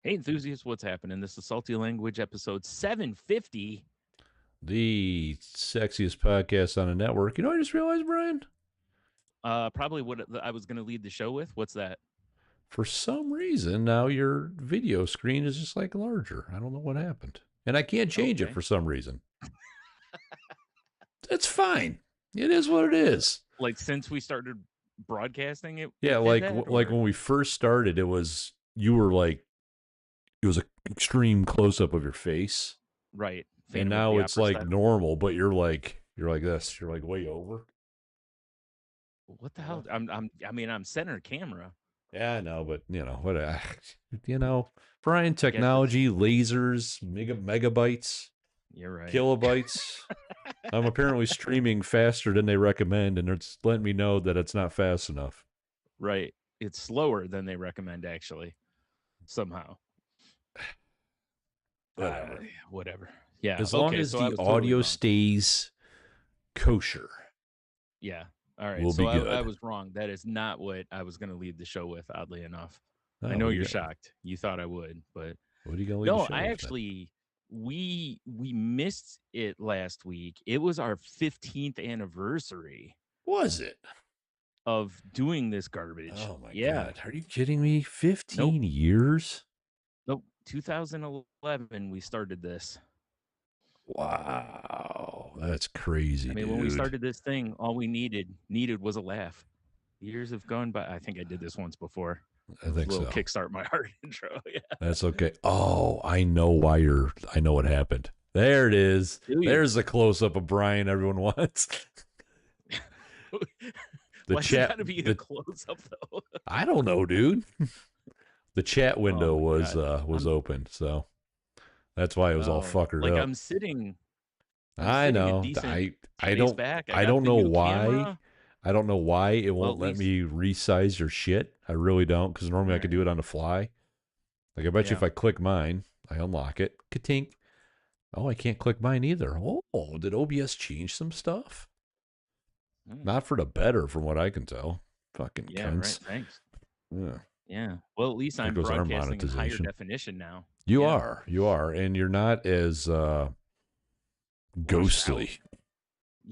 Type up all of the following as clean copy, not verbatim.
Hey, enthusiasts, what's happening? This is Salty Language episode 750. The sexiest podcast on the network. You know, I just realized, Brian, Probably what I was going to lead the show with. What's that? for some reason, now your video screen is just like larger. I don't know what happened. And I can't change it Okay. for some reason. It's fine. It is what it is. Like since we started broadcasting it, Yeah, did like that? like Or when we first started, you were like, it was an extreme close up of your face. right. And Phantom of now the it's Opera like style. normal, but you're like this. You're like way over. What the Yeah. hell? I'm center camera. Yeah, I know, but what? You know, Brian, I guess it's, technology, lasers, megabytes, you're right. kilobytes. I'm apparently streaming faster than they recommend, and it's letting me know that it's not fast enough. Right. It's slower than they recommend, actually, somehow. Whatever. Whatever. Yeah. As long Okay. as So I the was totally audio wrong. stays kosher, Yeah. All right. we'll So be I good. was wrong. That is not what I was going to lead the show with, oddly enough. I Oh, know you're shocked. You thought I would, but what are you gonna leave the no, show I with then? actually we missed it last week. It was our 15th anniversary Was it? of doing this garbage. Oh my Yeah. God, are you kidding me? Nope. 15 years? Nope. 2011 we started this. Wow, that's I crazy, mean, when we dude. started this thing, all we needed was a laugh. Years have gone by. I think I did this once before. I A think little so. kickstart my heart intro. Yeah. That's okay. Oh, I know what happened. There it is. Do you? There's the close up of Brian everyone wants. The Why's it chat got to be a the close up though? I don't know, dude. The chat Oh window my god. was I'm open, so that's why it was all fuckered like up. I'm I sitting a know. decent I space don't back. I I got don't the know new why. camera. I don't know why it Well, won't at let least me resize your shit. I really don't, because all normally I could right. do it on the fly. Like I bet you Yeah. if I click mine, I unlock it. Ka-tink. Oh, I can't click mine either. Oh, did OBS change some stuff? Mm, Not for the better, from what I can tell. Fucking yeah, right. cunts. Thanks. Yeah. Yeah. Well, at least There I'm goes our broadcasting in higher monetization. definition now. You Yeah. are. You are. And you're not as Washed out. ghostly.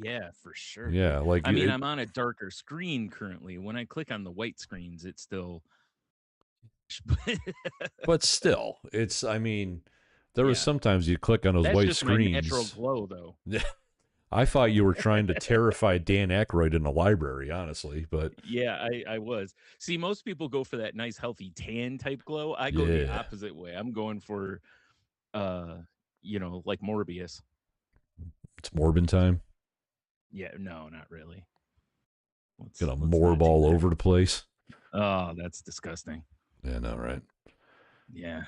Yeah, for sure, dude. Yeah. Like, I mean, I'm on a darker screen currently. When I click on the white screens, it's still but still, I mean, there was yeah. sometimes you click on those That's white just my natural screens. glow though. I thought you were trying to terrify Dan Aykroyd in the library, honestly, but Yeah, I was. See, most people go for that nice healthy tan type glow. I go the yeah, opposite way. I'm going for uh like Morbius. it's Morbin time. Yeah, no, not really. Gonna Let's morb not do all that. over the place. Oh, that's disgusting. Yeah, no, right. Yeah.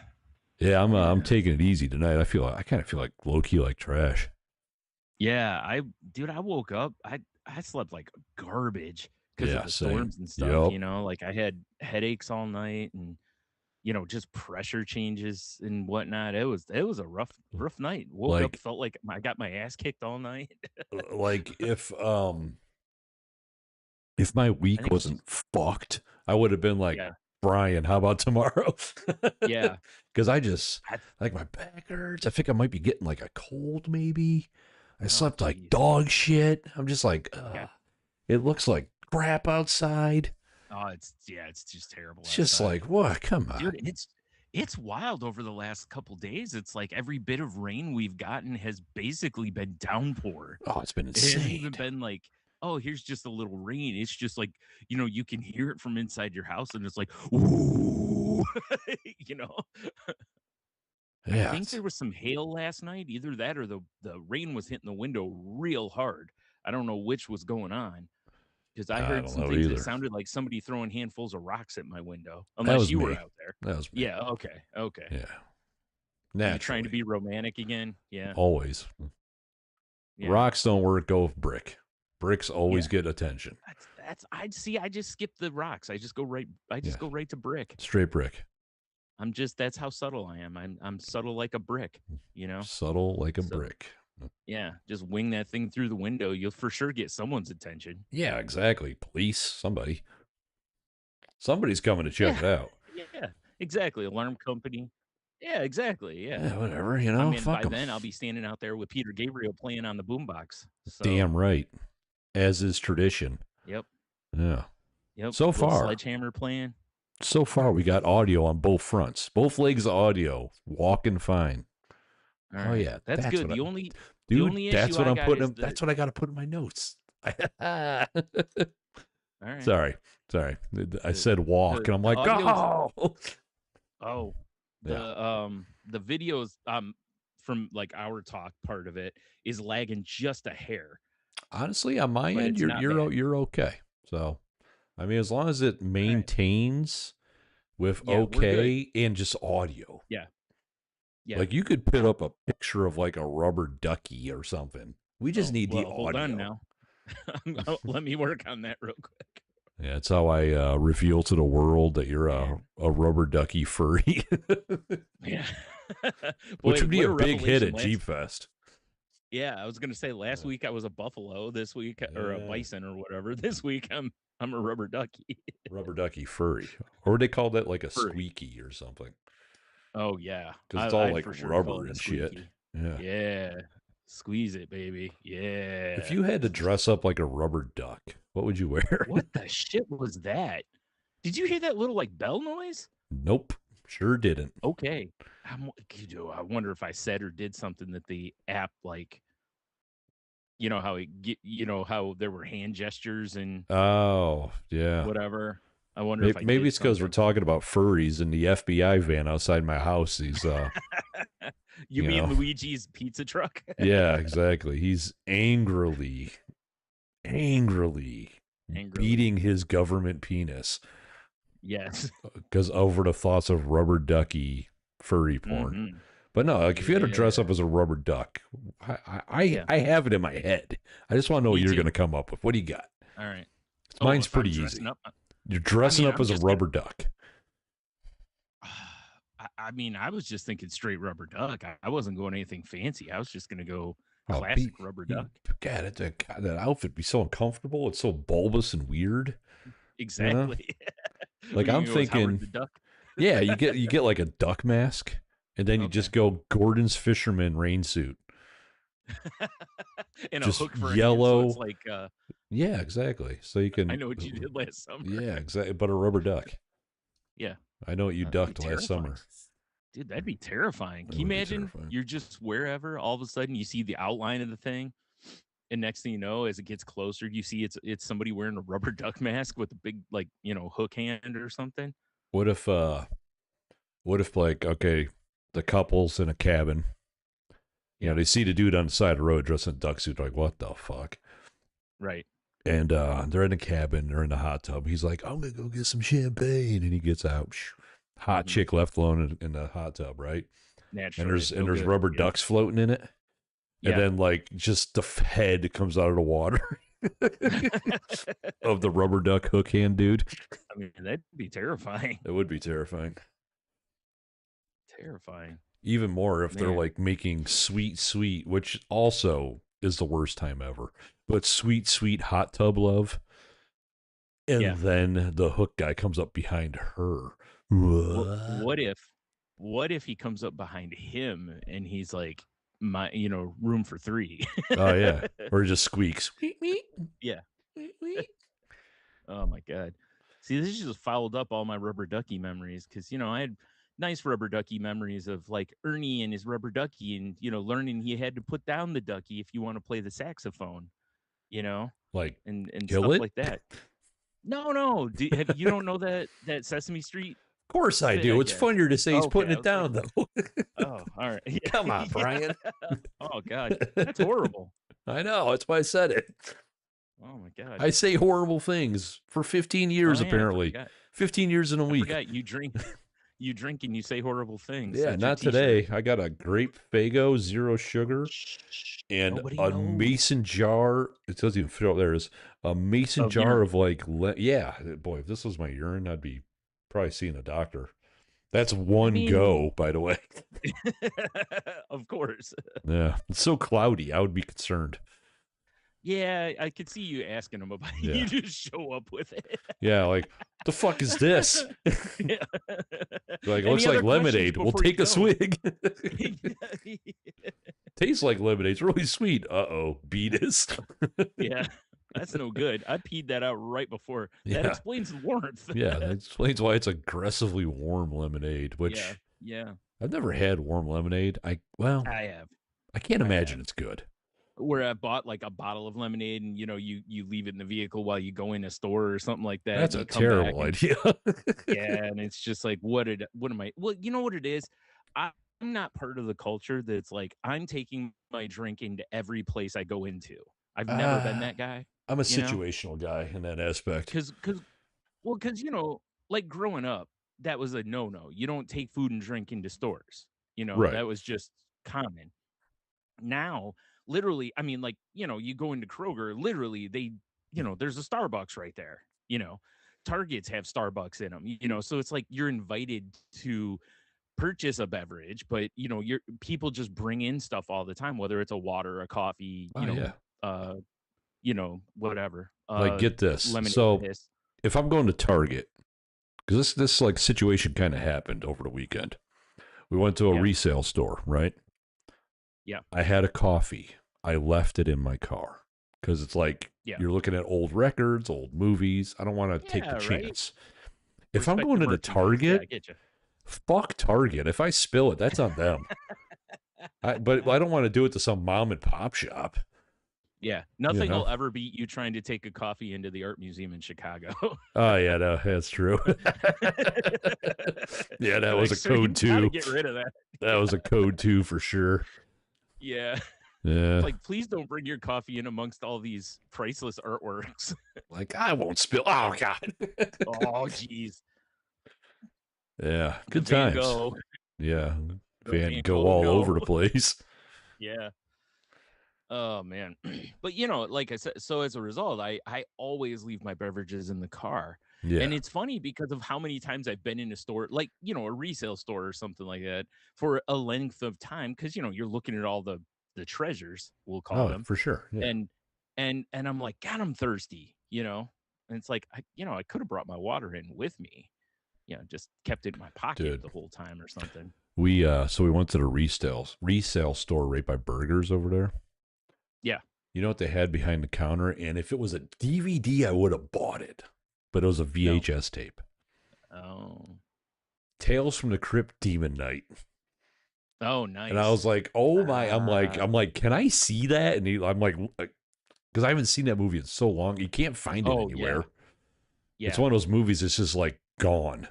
Yeah, I'm Yeah. taking it easy tonight. I kind of feel like low key like trash. Yeah, I woke up. I slept like garbage because of Yeah, the same. storms and stuff, Yep. like I had headaches all night and just pressure changes and whatnot. It was a rough night. Woke up, Like felt like I got my ass kicked all night. like if my I week think it's wasn't just fucked, I would have been like, yeah. Brian, how about tomorrow? Yeah. Because I just I, like my back hurts. I think I might be getting like a cold, maybe. I oh slept like geez. dog shit. I'm just like, Yeah. it looks like crap outside. Oh, it's just terrible It's just outside. like, what? Come on. Dude, it's wild over the last couple days. It's like every bit of rain we've gotten has basically been downpour. Oh, it's been It hasn't insane. even been like, oh, here's just a little rain. It's just like, you can hear it from inside your house and it's like, ooh, you know. I Yeah. think there was some hail last night, either that or the rain was hitting the window real hard. I don't know which was going on because I I heard don't some know things that either. sounded like somebody throwing handfuls of rocks at my window, That unless was you were me. out there. That was me. Yeah, okay. Okay. Yeah. You trying to Naturally. be romantic again? Yeah. Always. Yeah. Rocks don't work, go with brick. Bricks always Yeah. get attention. That's I'd see I just skip the rocks. I Yeah. just go right to brick. Straight brick. That's how subtle I am. I'm subtle like a brick, you know? Subtle like a So brick. yeah, just wing that thing through the window. You'll for sure get someone's attention. Yeah, exactly. Police, somebody. Somebody's coming to check Yeah. it out. Yeah. Exactly. Alarm company. Yeah, exactly. Yeah. Yeah, whatever, I mean, fuck by them. then I'll be standing out there with Peter Gabriel playing on the boombox. So, Damn right. As is tradition. yep, Yeah. yep. So Little far, sledgehammer playing. we got audio on both fronts. Both legs of audio. Walking fine. All Oh right, yeah, that's that's good. what I The dude, only that's issue what I I'm got putting is in, the. that's what I got to put in my notes. All right, Sorry. Sorry. I the said walk and I'm the like, audio's. "Oh." Oh, Yeah. the videos from like our talk part of it is lagging just a hair, Honestly, on my but end, it's not bad. you're okay. So, I mean, as long as it All right, maintains with yeah, we're good. okay and just audio. Yeah, yeah. Like you could put up a picture of like a rubber ducky or something. We just Oh need the well, hold on audio. now. Let me work on that real quick. Yeah, it's how I reveal to the world that you're Man, a rubber ducky furry, yeah. which Boy, would be what a a big hit revelation at Jeep last. Fest. Yeah, I was gonna say last Yeah. week I was a buffalo. This week or a Yeah. bison or whatever. This week I'm a rubber ducky. Rubber ducky furry. Or they call that like a Furry. squeaky or something. Oh yeah, Because it's all I'd like for sure call rubber it a and shit. squeaky. Yeah. Yeah, squeeze it, baby. If Yeah. you had to dress up like a rubber duck, what would you wear? What the shit was that? Did you hear that little like bell noise? Nope. Sure didn't. Okay. I wonder if I said or did something that the app like, you know how there were hand gestures and Oh, yeah. whatever. I wonder if Maybe, I maybe did it's because we're something. talking about furries in the FBI van outside my house. He's, You you mean know, Luigi's pizza truck? yeah, exactly. He's angrily Angrily. beating his government penis Yes. because over the thoughts of rubber ducky furry porn. Hmm. But no, like if you had to dress up Yeah. as a rubber duck, Yeah. I have it in my head. I just want to know what Me you're going too. to come up with. What do you got? All right. Oh, Mine's if I'm pretty dressing easy. up, You're I dressing mean, up I'm as a just gonna. rubber duck. I mean, I was just thinking straight rubber duck. I wasn't going anything fancy. I was just gonna go Oh, classic rubber duck. God, that outfit be so uncomfortable. It's so bulbous and weird. You know, Exactly. like What are you I'm gonna go as Howard thinking, the Duck? yeah, you get like a duck mask, and then you Okay. just go Gordon's fisherman rain suit, And a just hook for a hand, so it's yellow. like Yeah, exactly. So you I can, know what you did last summer. yeah, exactly. But a rubber duck. Yeah, I know what you that'd be ducked last terrifying. summer. Dude, that'd be terrifying. That Can you would be imagine terrifying. you're just wherever, all of a sudden you see the outline of the thing, and next thing you know, as it gets closer, you see it's somebody wearing a rubber duck mask with a big like hook hand or something. What if like okay, the couple's in a cabin. Yeah, They see the dude on the side of the road dressed in a duck suit. They're like, what the fuck? right. And they're in the cabin. They're in the hot tub. He's like, I'm gonna go get some champagne, and he gets out. Hot Hmm. chick left alone in the hot tub, right? And Naturally, there's so there's good. rubber Yep. ducks floating in it, and Yeah. then like just the head comes out of the water of the rubber duck hook hand dude. I mean, that'd be terrifying. That would be terrifying. Terrifying, Even more if they're man. like making sweet, which also is the worst time ever. But sweet hot tub love. And Yeah. then the hook guy comes up behind her. What if he comes up behind him and he's like, my, room for three? Oh yeah. Or it just squeaks. Yeah. Oh my god. See, this just fouled up all my rubber ducky memories because I had nice rubber ducky memories of like Ernie and his rubber ducky and learning he had to put down the ducky if you want to play the saxophone, you know, Like and kill stuff it? like that. No. You don't know that Sesame Street Of course I bit, do. I It's guess. funnier to say he's Okay, putting I it was like, down though. oh, all right. Yeah, Come on, yeah. Brian. Oh god, that's horrible. I know. That's why I said it. Oh my god. I say horrible things for 15 Oh years, yeah, I apparently. forgot. 15 years in a I week. forgot you drink. You drink and you say horrible things. Yeah, That's your not t-shirt. today. I got a grape Fago, 0 sugar, Shh, and nobody a knows. mason jar. It doesn't even fit out there. Is a mason Of jar urine. of like, yeah, boy, if this was my urine, I'd be probably seeing a doctor. That's one go, by the way. Of course. Yeah, it's so cloudy. I would be concerned. Yeah, I could see you asking them about it. Yeah. You just show up with it. Yeah, like, the fuck is this? Yeah. Like, it looks Any like other questions lemonade. We'll before you take a go? swig. Tastes like lemonade. It's really sweet. Uh-oh, Beatus. Yeah, that's no good. I peed that out right before. That Yeah. explains the warmth. Yeah, that explains why it's aggressively warm lemonade, Yeah, which yeah. I've never had warm lemonade. I have. I can't I imagine have. it's good. Where I bought like a bottle of lemonade and you leave it in the vehicle while you go in a store or something like that That's and a you come back terrible and idea. yeah, and it's just like what am I well, you know what it is? I'm not part of the culture that's like I'm taking my drink into every place I go into. I've never been uh, that guy, I'm a you know? situational guy in that aspect. Cuz well, cuz like growing up, that was a no-no. You don't take food and drink into stores. Right. That was just common. Now, literally, I mean, like, you go into Kroger, literally, there's a Starbucks right there. You know, Targets have Starbucks in them, so it's like you're invited to purchase a beverage, but you're people just bring in stuff all the time, whether it's a water, a coffee, Oh yeah. whatever, Like, get this. lemonade, So piss. if I'm going to Target, because this like situation kind of happened over the weekend. We went to a Yeah, resale store, right? yeah, I had a coffee. I left it in my car because it's like yeah, you're looking at old records, old movies. I don't want to take the yeah, right. chance. If I'm Respect the going into merchandise. Yeah, I Target, get you. fuck Target. If I spill it, that's on them. But I don't want to do it to some mom and pop shop. Yeah, You nothing know? will ever beat you trying to take a coffee into the art museum in Chicago. Oh yeah, no, that's true. Yeah, that was Like, a sir, you code gotta two. get rid of that. That was a code two for sure. Yeah. It's Yeah. like, please don't bring your coffee in amongst all these priceless artworks. Like I won't spill. Oh god. Oh, geez. Yeah. The Good Van times. Gogh. Yeah. The Van Van go Gogh, all no. over the place. Yeah. Oh, man. But, like I said, so as a result, I always leave my beverages in the car. And Yeah. it's funny because of how many times I've been in a store, like, a resale store or something like that for a length of time. Because, you're looking at all the treasures, we'll call Oh, them. for sure. Yeah. And and I'm like, God, I'm thirsty. And it's like, I could have brought my water in with me, just kept it in my pocket Dude. the whole time or something. We went to the resale store right by Burgers over there. Yeah. You know what they had behind the counter? And if it was a DVD, I would have bought it. But it was a No. VHS tape. Oh. Tales from the Crypt Demon Night. Oh, And I was nice. like, oh my, Ah. I'm like, can I see that? And I'm like, because I haven't seen that movie in so long. You can't find it Oh, yeah. anywhere. It's Yeah. one of those movies that's just like gone.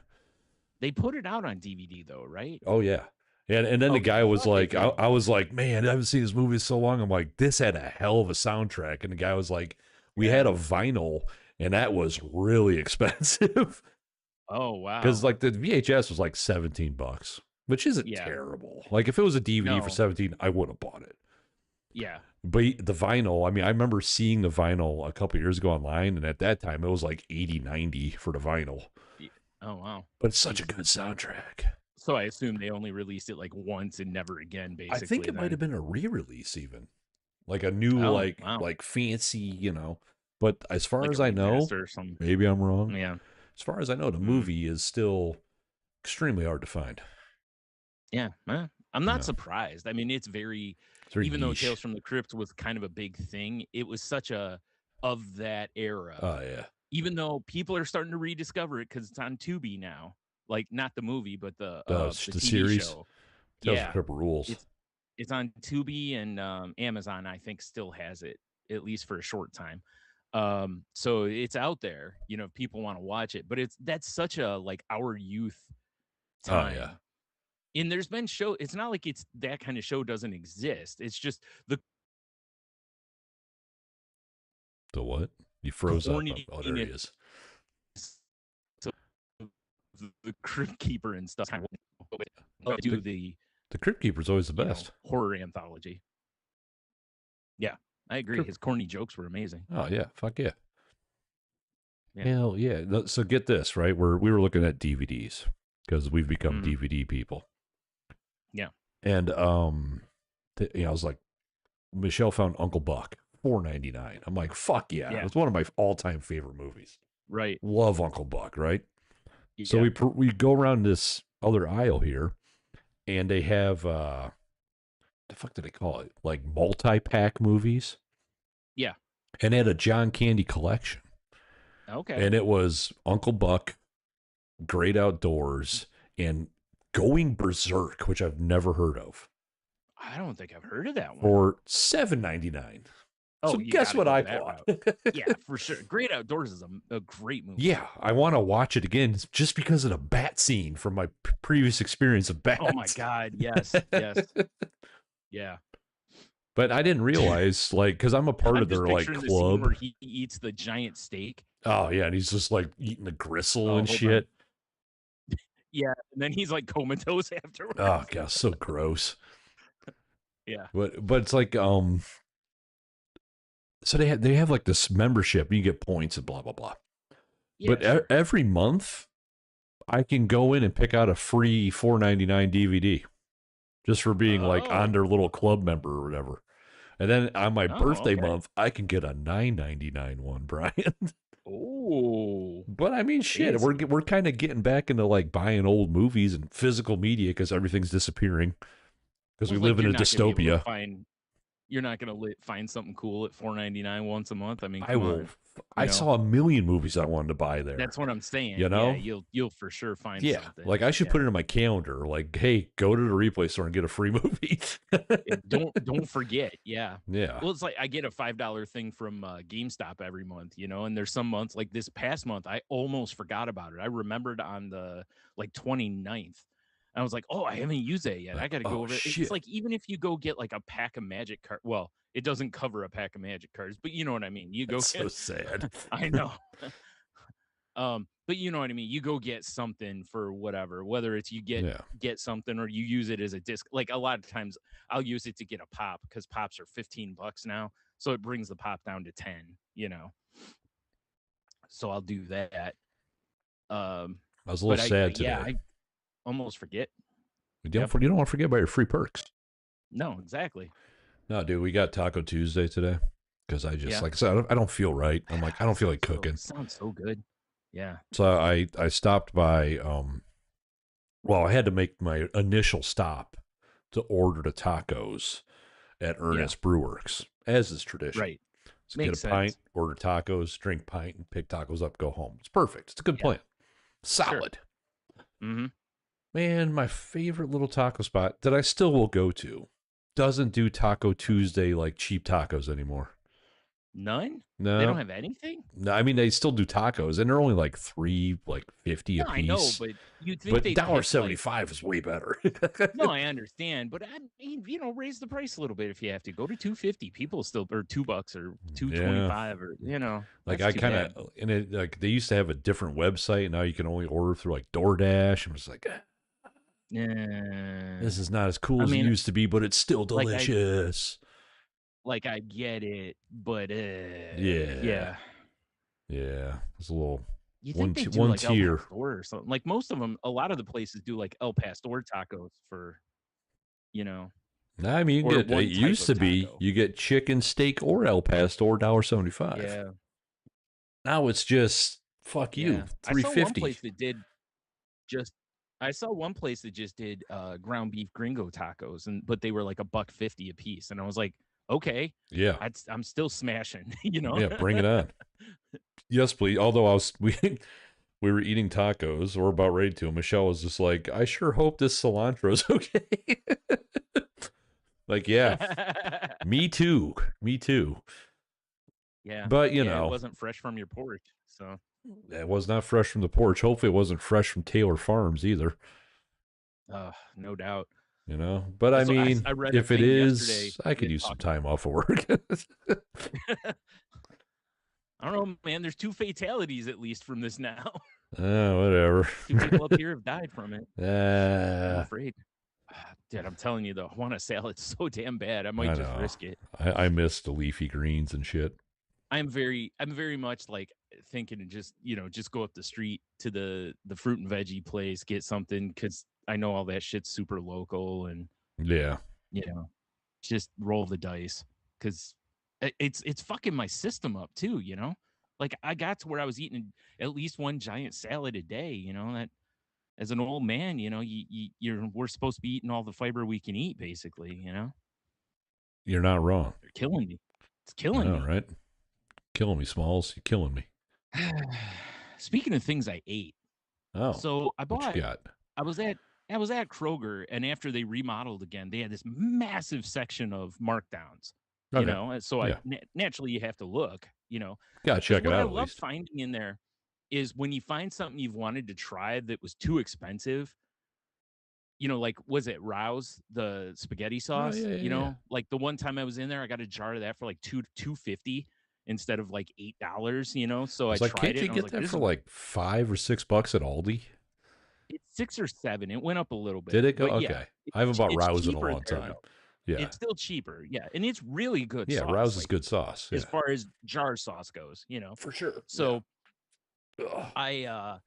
They put it out on DVD though, right? Oh yeah. And then the Okay. guy was Okay, like, good. I was like, man, I haven't seen this movie in so long. I'm like, this had a hell of a soundtrack. And the guy was like, we Yeah. had a vinyl, and that was really expensive. Oh, Because wow. like the VHS was like $17, which isn't Yeah. terrible. Like if it was a DVD for No. 17, I would have bought it. Yeah. But the vinyl, I mean, I remember seeing the vinyl a couple years ago online, and at that time it was like 80, 90 for the vinyl. Y- Oh, wow. But it's such a good soundtrack. So I assume they only released it like once and never again, I think basically. it might Then. have been a re-release even. Like a new Oh, wow. like fancy, But as far Like as a I know, remaster or something. maybe I'm wrong. Yeah. As far as I know, the Mm. movie is still extremely hard to find. Yeah. I'm not Yeah. surprised. I mean, it's It's very even though Tales niche. from the Crypt was kind of a big thing, it was such a of that era. Oh yeah. Even though people are starting to rediscover it because it's on Tubi now. Like not the movie, but the The TV series show. Tales of the Yeah. Crypt rules. It's it's on Tubi and Amazon, I think, still has it, at least for a short time. So it's out there, if people want to watch it. But that's such a like our youth Oh yeah. time. And there's been it's not like it's that kind of show doesn't exist. It's just the The what? You froze up. Oh, there he corniness is. of the Crypt Keeper and stuff. Do The, the Crypt Keeper's always the best. horror anthology. Yeah, I agree. Crypt- His corny jokes were amazing. Oh yeah. Fuck yeah. Yeah. Hell yeah. So get this, right? We were looking at DVDs because we've become Mhm. DVD people. Yeah. And I was like, Michelle found Uncle Buck. $4.99. I'm like, fuck yeah. Yeah. It's one of my all-time favorite movies. Right. Love Uncle Buck, right? So Yeah. we go around this other aisle here, and they have the fuck do they call it? Like multi-pack movies, Yeah. and they had a John Candy collection, Okay. and it was Uncle Buck, Great Outdoors, and Going Berserk, which I've never heard of, I don't think I've heard of that one. for $7.99. So Oh, you guess got to what go I that bought? route. Yeah, for sure. Great Outdoors is a great movie. Yeah, I want to watch it again just because of the bat scene from my previous experience of bats. Oh my God. Yes. Yes. Yeah. But I didn't realize, like, because I'm a part I'm of just their like picturing the scene club. where he eats the giant steak. Oh yeah, and he's just like eating the gristle Oh, and hold on. shit. Yeah. And then he's like comatose afterwards. Oh god, so gross. Yeah. But it's like so they have like this membership, you get points and blah blah blah. Yeah. But Sure. every month I can go in and pick out a free $4.99 DVD just for being like on Oh. their little club member or whatever. And then on my Oh, birthday okay. month, I can get a $9.99 one, Brian. Oh, But I mean, shit, fancy. we're kind of getting back into like buying old movies and physical media because everything's disappearing because Well, we it's live like in you're a not gonna be able to dystopia. find. You're not gonna find something cool at $4.99 once a month. I mean, I come will. on. I saw a million movies I wanted to buy there. That's what I'm saying. You Yeah, know? you'll for sure find Yeah, something. like I should Yeah. put it in my calendar. Like, hey, go to the replay store and get a free movie. Don't forget. Yeah. Yeah. Well, it's like I get a $5 thing from GameStop every month, and there's some months like this past month, I almost forgot about it. I remembered on the like 29th. I was like, oh, I haven't used that yet. I Like, got to go oh over it. It's shit, like even if you go get like a pack of Magic cards, well, it doesn't cover a pack of Magic cards, but you know what I mean. You go that's so get, sad. I know. But you know what I mean. You go get something for whatever, whether it's you Yeah. get something or you use it as a disc. Like a lot of times, I'll use it to get a pop because pops are $15 now, so it brings the pop down to 10. So I'll do that. Um, I was a little but sad yeah, today. I almost forget. You Yep. don't want to forget about your free perks. No, exactly. No, dude, we got Taco Tuesday today because I just Yeah. like I said, I don't feel right. I'm like, I don't feel like cooking. Sounds so good. Yeah. So I stopped by well, I had to make my initial stop to order the tacos at Ernest Brewworks, as is tradition. Right. So Makes get a pint, sense. order tacos, drink pint, and pick tacos up, go home. It's perfect. It's a good plan. Solid. Mm-hmm. Man, my favorite little taco spot that I still will go to doesn't do Taco Tuesday like cheap tacos anymore. None? They don't No. have anything? No, I mean they still do tacos and they're only like $3.50 a No, I know, piece. but you'd think But they'd pick like $1.75 is way better. no, I understand, but I mean, raise the price a little bit if you have to. Go to 250. People still or $2 or Yeah. 225 or Like that's I too kind bad. of and it like they used to have a different website. Now you can only order through like DoorDash. I'm just like, Yeah. this is not as cool I as it mean, used to be, but it's still like delicious. I get it, but Yeah. yeah. Yeah. It's a little You think they do one like El tier. Pastor or something? Like most of them, a lot of the places do like El Pastor tacos for, you know, I mean, you or get it one type used of to be taco. you get chicken, steak, or El Pastor, $1.75. Yeah, Now it's just fuck you, yeah. I three saw one fifty. place that did just I saw one place that just did ground beef gringo tacos but they were like $1.50 a piece. And I was like, okay, Yeah, I'm still smashing, yeah, bring it on. Yes, please. Although we were eating tacos, or about ready to. Michelle was just like, I sure hope this cilantro's okay. Like, yeah, me too. Me too. Yeah. But, Yeah, it wasn't fresh from your porch. So it was not fresh from the porch. Hopefully, it wasn't fresh from Taylor Farms either, no doubt. But I So mean, I read a if it thing yesterday is, I could that use some talked time off of work. I don't know, man. There's 2 fatalities at least from this now. Whatever. 2 people up here have died from it. I'm uh, afraid. Dude, I'm telling you though, I want a salad so damn bad. I I might just know. risk it. I miss the leafy greens and shit. I'm very much like thinking to just go up the street to the fruit and veggie place, get something because I know all that shit's super local and Yeah. just roll the dice because It's fucking my system up too, you know? Like, I got to where I was eating at least one giant salad a day, you know, that as an old man, you know, we're supposed to be eating all the fiber we can eat, basically, you know? You're not wrong. They're killing me. It's I killing know, me. right? Killing me, Smalls. You're killing me. Speaking of things I ate, Oh, so what you got? I was at I was at Kroger, and after they remodeled again, they had this massive section of markdowns, you Okay. know, and so I Yeah. naturally you have to look, you know, Gotta because check it what I out at love least. finding in there is when you find something you've wanted to try that was too expensive, you know, like, was it Rouse, the spaghetti Oh, sauce? yeah, You yeah, yeah. know, like, the one time I was in there, I got a jar of that for, like, 250 instead of, like, $8, you know, so I I was like, tried can't it, you and I was get like, that "This for is like $5 or $6 at Aldi? it's 6 or 7." It went up a little Did bit, it go? but yeah, Okay. I haven't bought it's Rouse in a cheaper long there, time. though. Yeah. It's still cheaper, yeah, and it's really good Yeah, sauce, Rouse is like, good sauce. as Yeah. far as jar sauce goes, you know? For sure. Yeah. So, Ugh. I,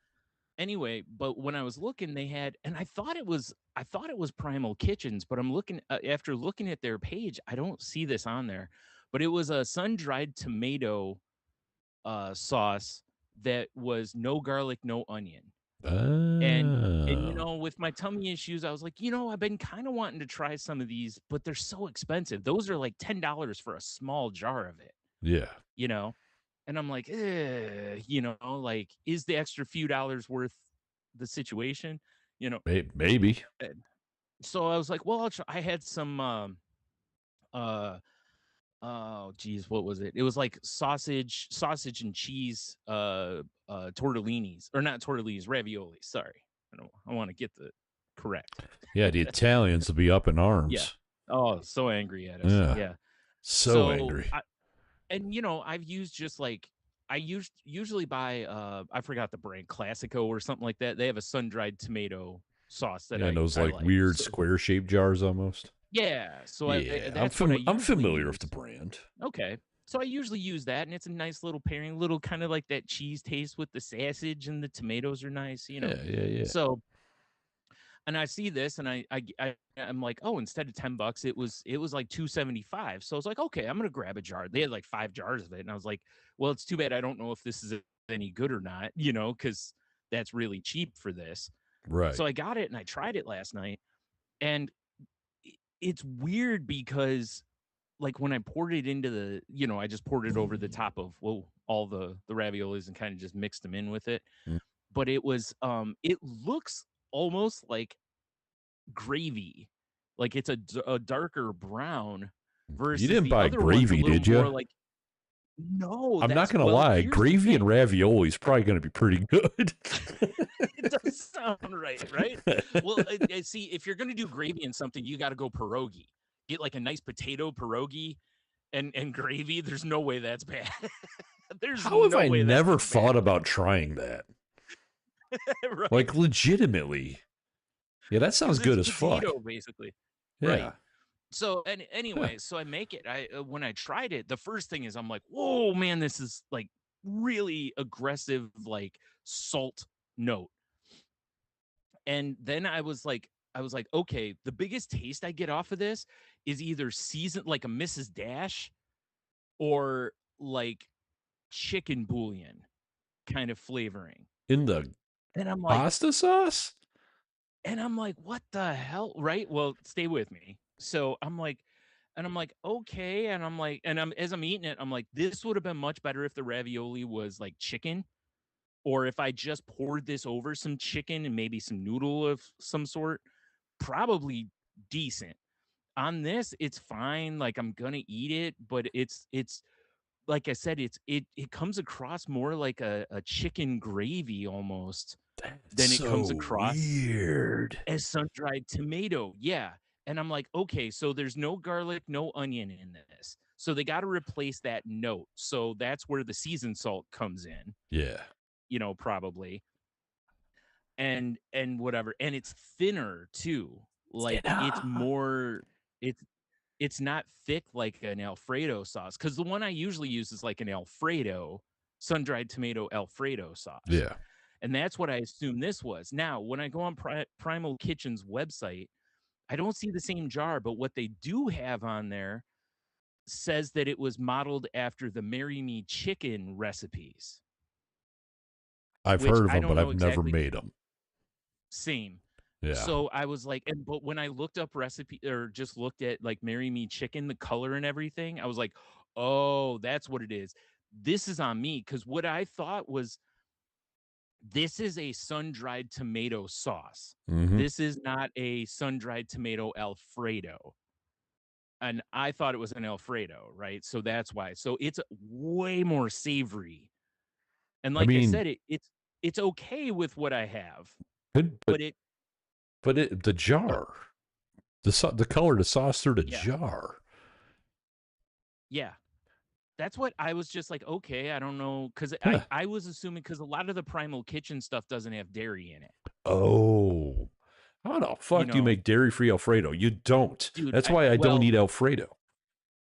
anyway, but when I was looking, they had and I thought it was Primal Kitchens, but I'm looking after looking at their page, I don't see this on there, but it was a sun-dried tomato, sauce that was no garlic, no onion. And, you Oh. know, with my tummy issues, I was like, "You know, I've been kinda wanting to try some of these, but they're so expensive." Those are like $10 for a small jar of it, Yeah. you know? And I'm like, you know, like, is the extra few dollars worth the situation? You know? Maybe. And so I was like, well, I'll try. I had some, uh, oh, geez, what was it? It was like sausage and cheese, tortellinis, or not tortellinis, ravioli. Sorry, I want to get the correct. Yeah, the Italians will be up in Yeah. arms. Oh, so angry at us. Yeah. Yeah. So So angry. and you know, I've used just like I usually buy I forgot the brand, Classico or something like that. They have a sun-dried tomato sauce that Yeah, and those I like like. weird So square shaped jars almost. yeah, so Yeah, that's what I I'm usually familiar with the use. brand. Okay. So I usually use that, and it's a nice little pairing, little kind of like that cheese taste with the sausage, and the tomatoes are nice, you know. Yeah, yeah, yeah. So and I see this, and I'm like, oh, instead of $10, it was like 275. So I was like, okay, I'm gonna grab a jar. They had like 5 jars of it, and I was like, well, it's too bad I don't know if this is any good or not, you know, because that's really cheap for this. Right. So I got it and I tried it last night, and it's weird because like when I poured it into the, you know, I just poured it over the top of all the raviolis and kind of just mixed them in with it. Mm. But it looks almost like gravy. Like it's a darker brown You versus didn't the buy other one's a gravy, little did you? more like no, I'm not that's gonna well, lie, here's the gravy and thing. ravioli is probably gonna be pretty good. It does sound right, right? Well, I see if you're gonna do gravy in something, you got to go pierogi. Get like a nice potato pierogi and gravy. There's no way that's bad. There's How have no I way that never that's bad, thought about trying that? right? Like legitimately. Yeah, that sounds Because it's good as fuck. potato basically, right? Yeah. So and Huh. anyway, so I make it. I when I tried it, the first thing is I'm like, whoa, man, this is like really aggressive, like salt note. And then I was like, okay, the biggest taste I get off of this is either seasoned like a Mrs. Dash or like chicken bouillon kind of flavoring. In the And I'm like, pasta sauce? what the hell? Right? Well, stay with me. So I'm like, okay. And I'm like, and I'm as I'm eating it, I'm like, this would have been much better if the ravioli was like chicken, or if I just poured this over some chicken and maybe some noodle of some sort, probably decent. On this, it's fine. Like I'm gonna eat it, but it's like I said, it comes across more like a chicken gravy almost That's than it comes so across weird. as sun-dried tomato. Yeah. And I'm like, okay, so there's no garlic, no onion in this. So they got to replace that note. So that's where the seasoned salt comes in, Yeah. you know, probably. And whatever. And it's thinner too. Like it's Dinner. more it's it's not thick like an Alfredo sauce, cuz the one I usually use is like an Alfredo, sun-dried tomato Alfredo sauce. Yeah. And that's what I assume this was. Now, when I go on Primal Kitchen's website, I don't see the same jar, but what they do have on there says that it was modeled after the Marry Me chicken recipes, I've which heard of I them, but don't know I've never exactly. made them. Same. Yeah. So I was like, but when I looked up recipe or just looked at like Marry Me chicken, the color and everything, I was like, oh, that's what it is. This is on me because what I thought was this is a sun-dried tomato sauce. Mm-hmm. This is not a sun-dried tomato Alfredo. And I thought it was an Alfredo, right? So that's why. So it's way more savory. And I like I mean, said, it's okay with what I have, but but it the jar, the color of the sauce through the yeah, jar. yeah. That's what I was just like, okay, I don't know, because I Huh. I was assuming because a lot of the Primal Kitchen stuff doesn't have dairy in it, Oh, how the you fuck do you know, make dairy-free Alfredo? You don't. dude. That's why I don't Well, eat Alfredo.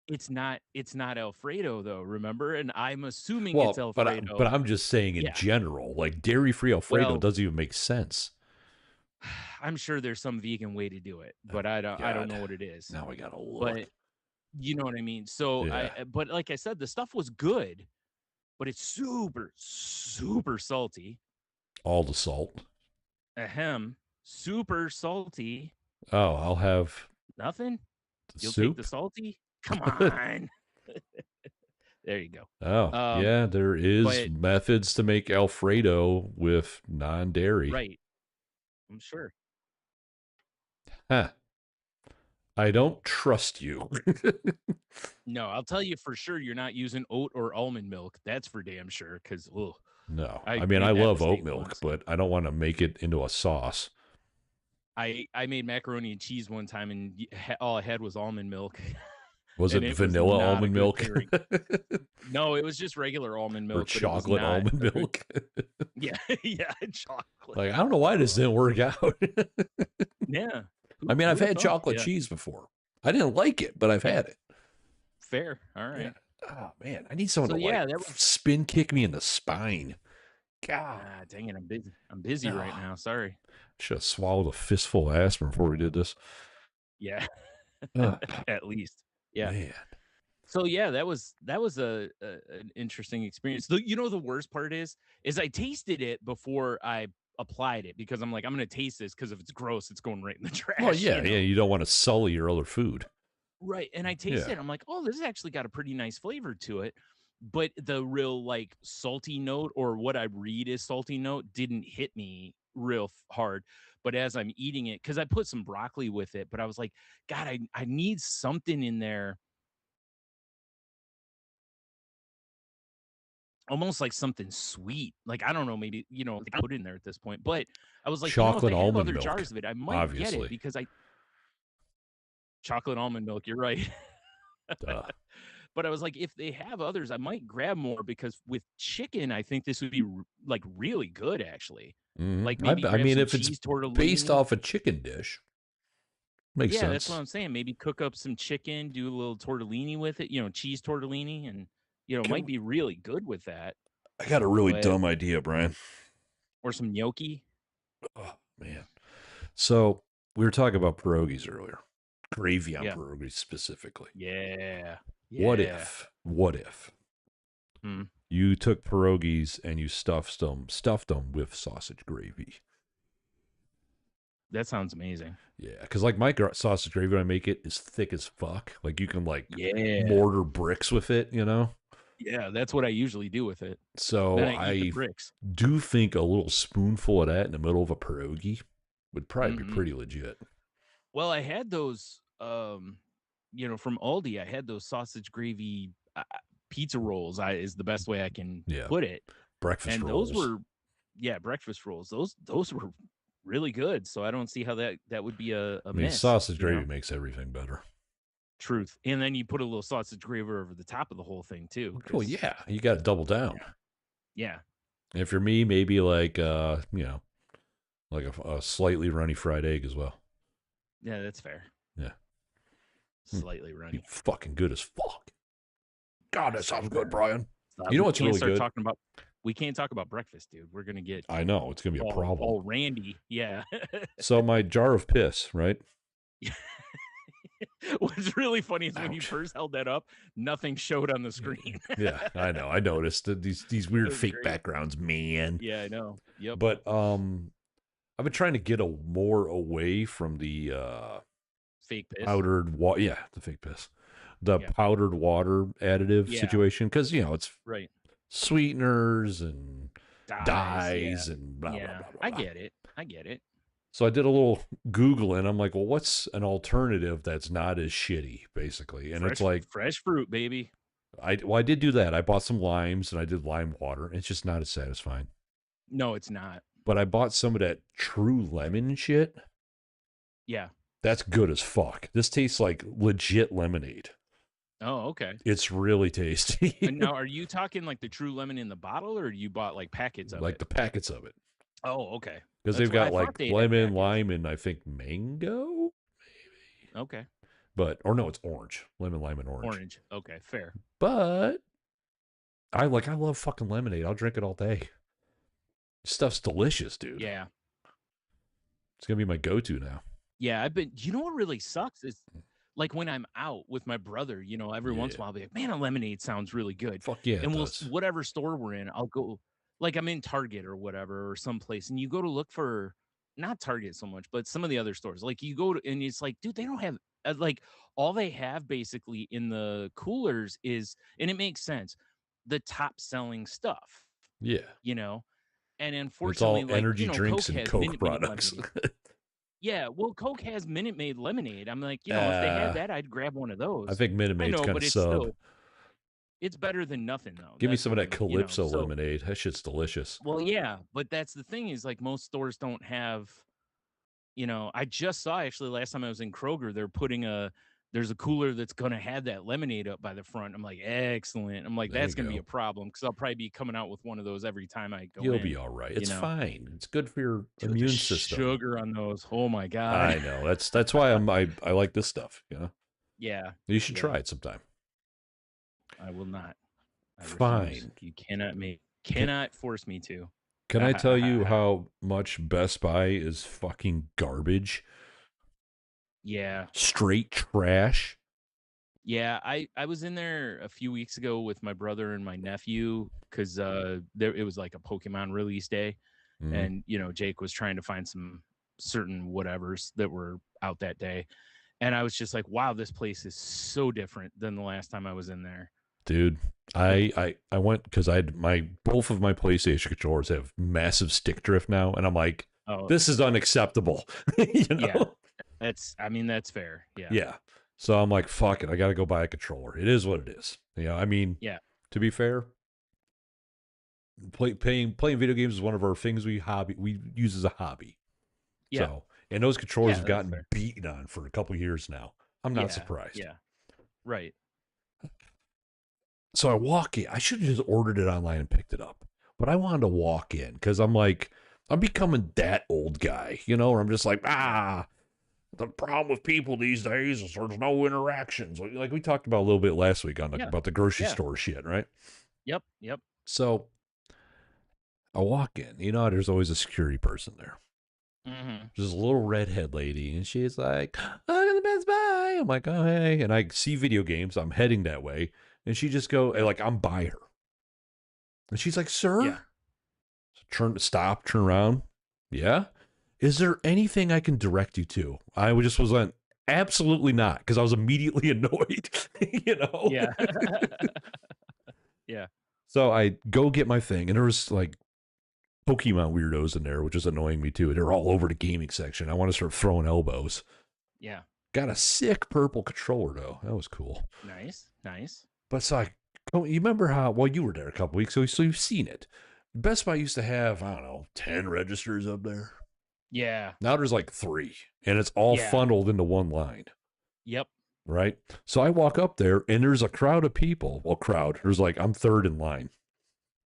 it's not Alfredo though, remember? And I'm assuming it's Well, but Alfredo. I'm just saying in Yeah. general, like dairy-free Alfredo Well, doesn't even make sense. I'm sure there's some vegan way to do it, Oh, but I don't God, know what it is. now I gotta But look. you know what I mean? So Yeah, but like I said, the stuff was good, but it's super, super salty. all the salt. Ahem. Super salty. Oh, I'll have Nothing? the You'll take the soup. salty? Come on. There you go. Oh, Um, yeah, there is but methods to make Alfredo with non-dairy. right, I'm sure. Huh. I don't trust you. No, I'll tell you for sure you're not using oat or almond milk. That's for damn sure. Because No, I I mean, I made that love oat mistake milk, once. but I don't want to make it into a sauce. I made macaroni and cheese one time, and all I had was almond milk, Was and it it was vanilla not a almond good milk pairing. No, it was just regular almond or milk, but it was chocolate not almond a good. milk? Yeah, yeah, chocolate. Like, I don't know why this Oh, didn't work out. yeah. I mean, I've Who'd have had thought? chocolate Yeah, cheese before. I didn't like it, but I've yeah. had it. Fair. All Yeah. right. Oh man, I need someone So to like yeah, that was. spin kick me in the spine. God. Ah, dang it, I'm busy. I'm busy right Oh, now. Sorry. should have swallowed a fistful of aspirin before we did this. Yeah, Oh, at least. Yeah. man. So yeah, that was an interesting experience. The worst part is I tasted it before I applied it because I'm like I'm gonna taste this because if it's gross, it's going right in the Well, trash, yeah, you don't want to sully your other food. Right. And I tasted Yeah. it. I'm like, oh, this has actually got a pretty nice flavor to it. But the real like salty note or what I read is salty note didn't hit me real hard. But as I'm eating it, because I put some broccoli with it, but I was like, God, I need something in there, almost like something sweet. Like, I don't know, maybe, like put in there at this point. But I was like, if Chocolate they have almond other milk, jars of it, I might get it obviously. because chocolate almond milk, you're right. Duh. But I was like, if they have others, I might grab more because with chicken, I think this would be like really good actually. Like maybe I grab mean, some if it's cheese based tortellini. off a chicken dish, makes Yeah, that's what sense. I'm saying. Maybe cook up some chicken, do a little tortellini with it, cheese tortellini, and might Can, be really good with that. I got a really But dumb idea, Brian. or some gnocchi. Oh, man. So we were talking about pierogies earlier, gravy on Yeah. pierogies specifically. Yeah. What Yeah. if Hmm. you took pierogies and you stuffed them with sausage gravy? That sounds amazing. Yeah, because like my sausage gravy when I make it is thick as fuck. Like you can like Yeah. mortar bricks with it, you know? Yeah, that's what I usually do with it. So Then I eat the I bricks. do think a little spoonful of that in the middle of a pierogi would probably be Hmm. pretty legit. Well, I had those, from Aldi. I had those sausage gravy pizza rolls. Is the best way I can Yeah, put it, breakfast and those rolls. were, yeah, breakfast rolls. Those were really good. So I don't see how that would be a I mean, miss. sausage gravy makes everything better. Truth, and then you put a little sausage gravy over the top of the whole thing too. Well, yeah, you got to double down. Yeah, And for me, maybe like like a slightly runny fried egg as well. yeah, that's fair. Yeah, Slightly be runny. fucking good as fuck. God, that sounds good, Brian. Stop. You know We what's can't really start good? talking about. We can't talk about breakfast, dude. We're gonna get I know it's gonna be a problem. all randy. Yeah. So my jar of piss, right? What's really funny is when you Ouch. first held that up, nothing showed on the screen. Yeah, I know. I noticed that these It weird was fake great. backgrounds, man. Yeah, I know. Yep. But I've been trying to get more away from the Fake piss. powdered water. Yeah, the fake piss, the Yeah. powdered water additive Yeah. situation, because it's Right. sweeteners and Dyes. Yeah. dyes and blah blah Yeah. blah blah I blah. get it. I get it. So I did a little Googling. I'm like, well, what's an alternative that's not as shitty, basically? And it's like, Fresh fruit, baby. I did do that. I bought some limes and I did lime water. It's just not as satisfying. No, it's not. But I bought some of that true lemon shit. Yeah. That's good as fuck. This tastes like legit lemonade. Oh, okay. It's really tasty. And now, are you talking like the true lemon in the bottle, or you bought like packets of Like it? the packets of it. Oh, okay. Because That's they've what I got thought like they had lemon, packets. lime, and I think mango. Okay. Or no, it's orange. Lemon, lime, and orange. Orange. Okay, fair. But I love fucking lemonade. I'll drink it all day. Stuff's delicious, dude. Yeah. It's gonna be my go-to now. Yeah, you know what really sucks is like when I'm out with my brother, every once in a while I'll be like, man, a lemonade sounds really good. Fuck yeah, And it we'll, does. whatever store we're in, I'll go, like I'm in Target or whatever, or someplace, and you go to look for, not Target so much, but some of the other stores. Like you go to, and it's like, dude, they don't have, like, all they have basically in the coolers is, and it makes sense, the top selling stuff, Yeah. And It's all unfortunately, like, energy drinks Coke and has Coke Minute Maid products. lemonade. Yeah, well, Coke has Minute Maid lemonade. I'm like, if they had that, I'd grab one of I those. think Minute I Maid's know, kind but of sub. it's better than nothing though. Give me That's some of what that Calypso lemonade. That shit's delicious. well, yeah, but that's the thing is like most stores don't have, I just saw actually last time I was in Kroger, there's a cooler that's gonna have that lemonade up by the front. I'm like, excellent. I'm like, There you that's gonna be go. a problem because I'll probably be coming out with one of those every time I go You'll in. be all right. It's fine. It's good for your Dude, the immune system. sugar on those. Oh my god. I know. That's why I like this stuff. Yeah. You should try it sometime. I will not. I refuse. Fine. You cannot force me to. Can I tell you how much Best Buy is fucking garbage? Yeah. Straight trash. Yeah, I was in there a few weeks ago with my brother and my nephew because it was like a Pokemon release day, and Jake was trying to find some certain whatevers that were out that day, and I was just like, wow, this place is so different than the last time I was in there. Dude, I went because I had both of my PlayStation controllers have massive stick drift now, and I'm like, this is unacceptable. Yeah, that's fair. Yeah. Yeah. So I'm like, fuck it, I gotta go buy a controller. It is what it is. Yeah. To be fair, playing video games is one of our things we use as a hobby. Yeah. So, and those controllers have gotten beaten on for a couple years now. I'm not surprised. Yeah. Right. So I walk in. I should have just ordered it online and picked it up. But I wanted to walk in because I'm like, I'm becoming that old guy, where I'm just like, the problem with people these days is there's no interactions. Like we talked about a little bit last week about the grocery store shit, right? Yep. So I walk in. There's always a security person there. Mm-hmm. There's a little redhead lady, and she's like, "Look at the Best Buy." I'm like, "Oh, hey." And I see video games. I'm heading that way. And she just I'm by her. And she's like, "Sir?" Yeah. Turn around. Yeah. Is there anything I can direct you to? I just was like, absolutely not, because I was immediately annoyed, Yeah. Yeah. So I go get my thing, and there was like Pokemon weirdos in there, which is annoying me too. They're all over the gaming section. I want to start throwing elbows. Yeah. Got a sick purple controller though. That was cool. Nice. But so you remember how, you were there a couple weeks ago, so you've seen it. Best Buy used to have, I don't know, 10 registers up there. Yeah. Now there's like 3, and it's all funneled into one line. Yep. Right? So I walk up there, and there's a crowd of people. Well, there's I'm third in line.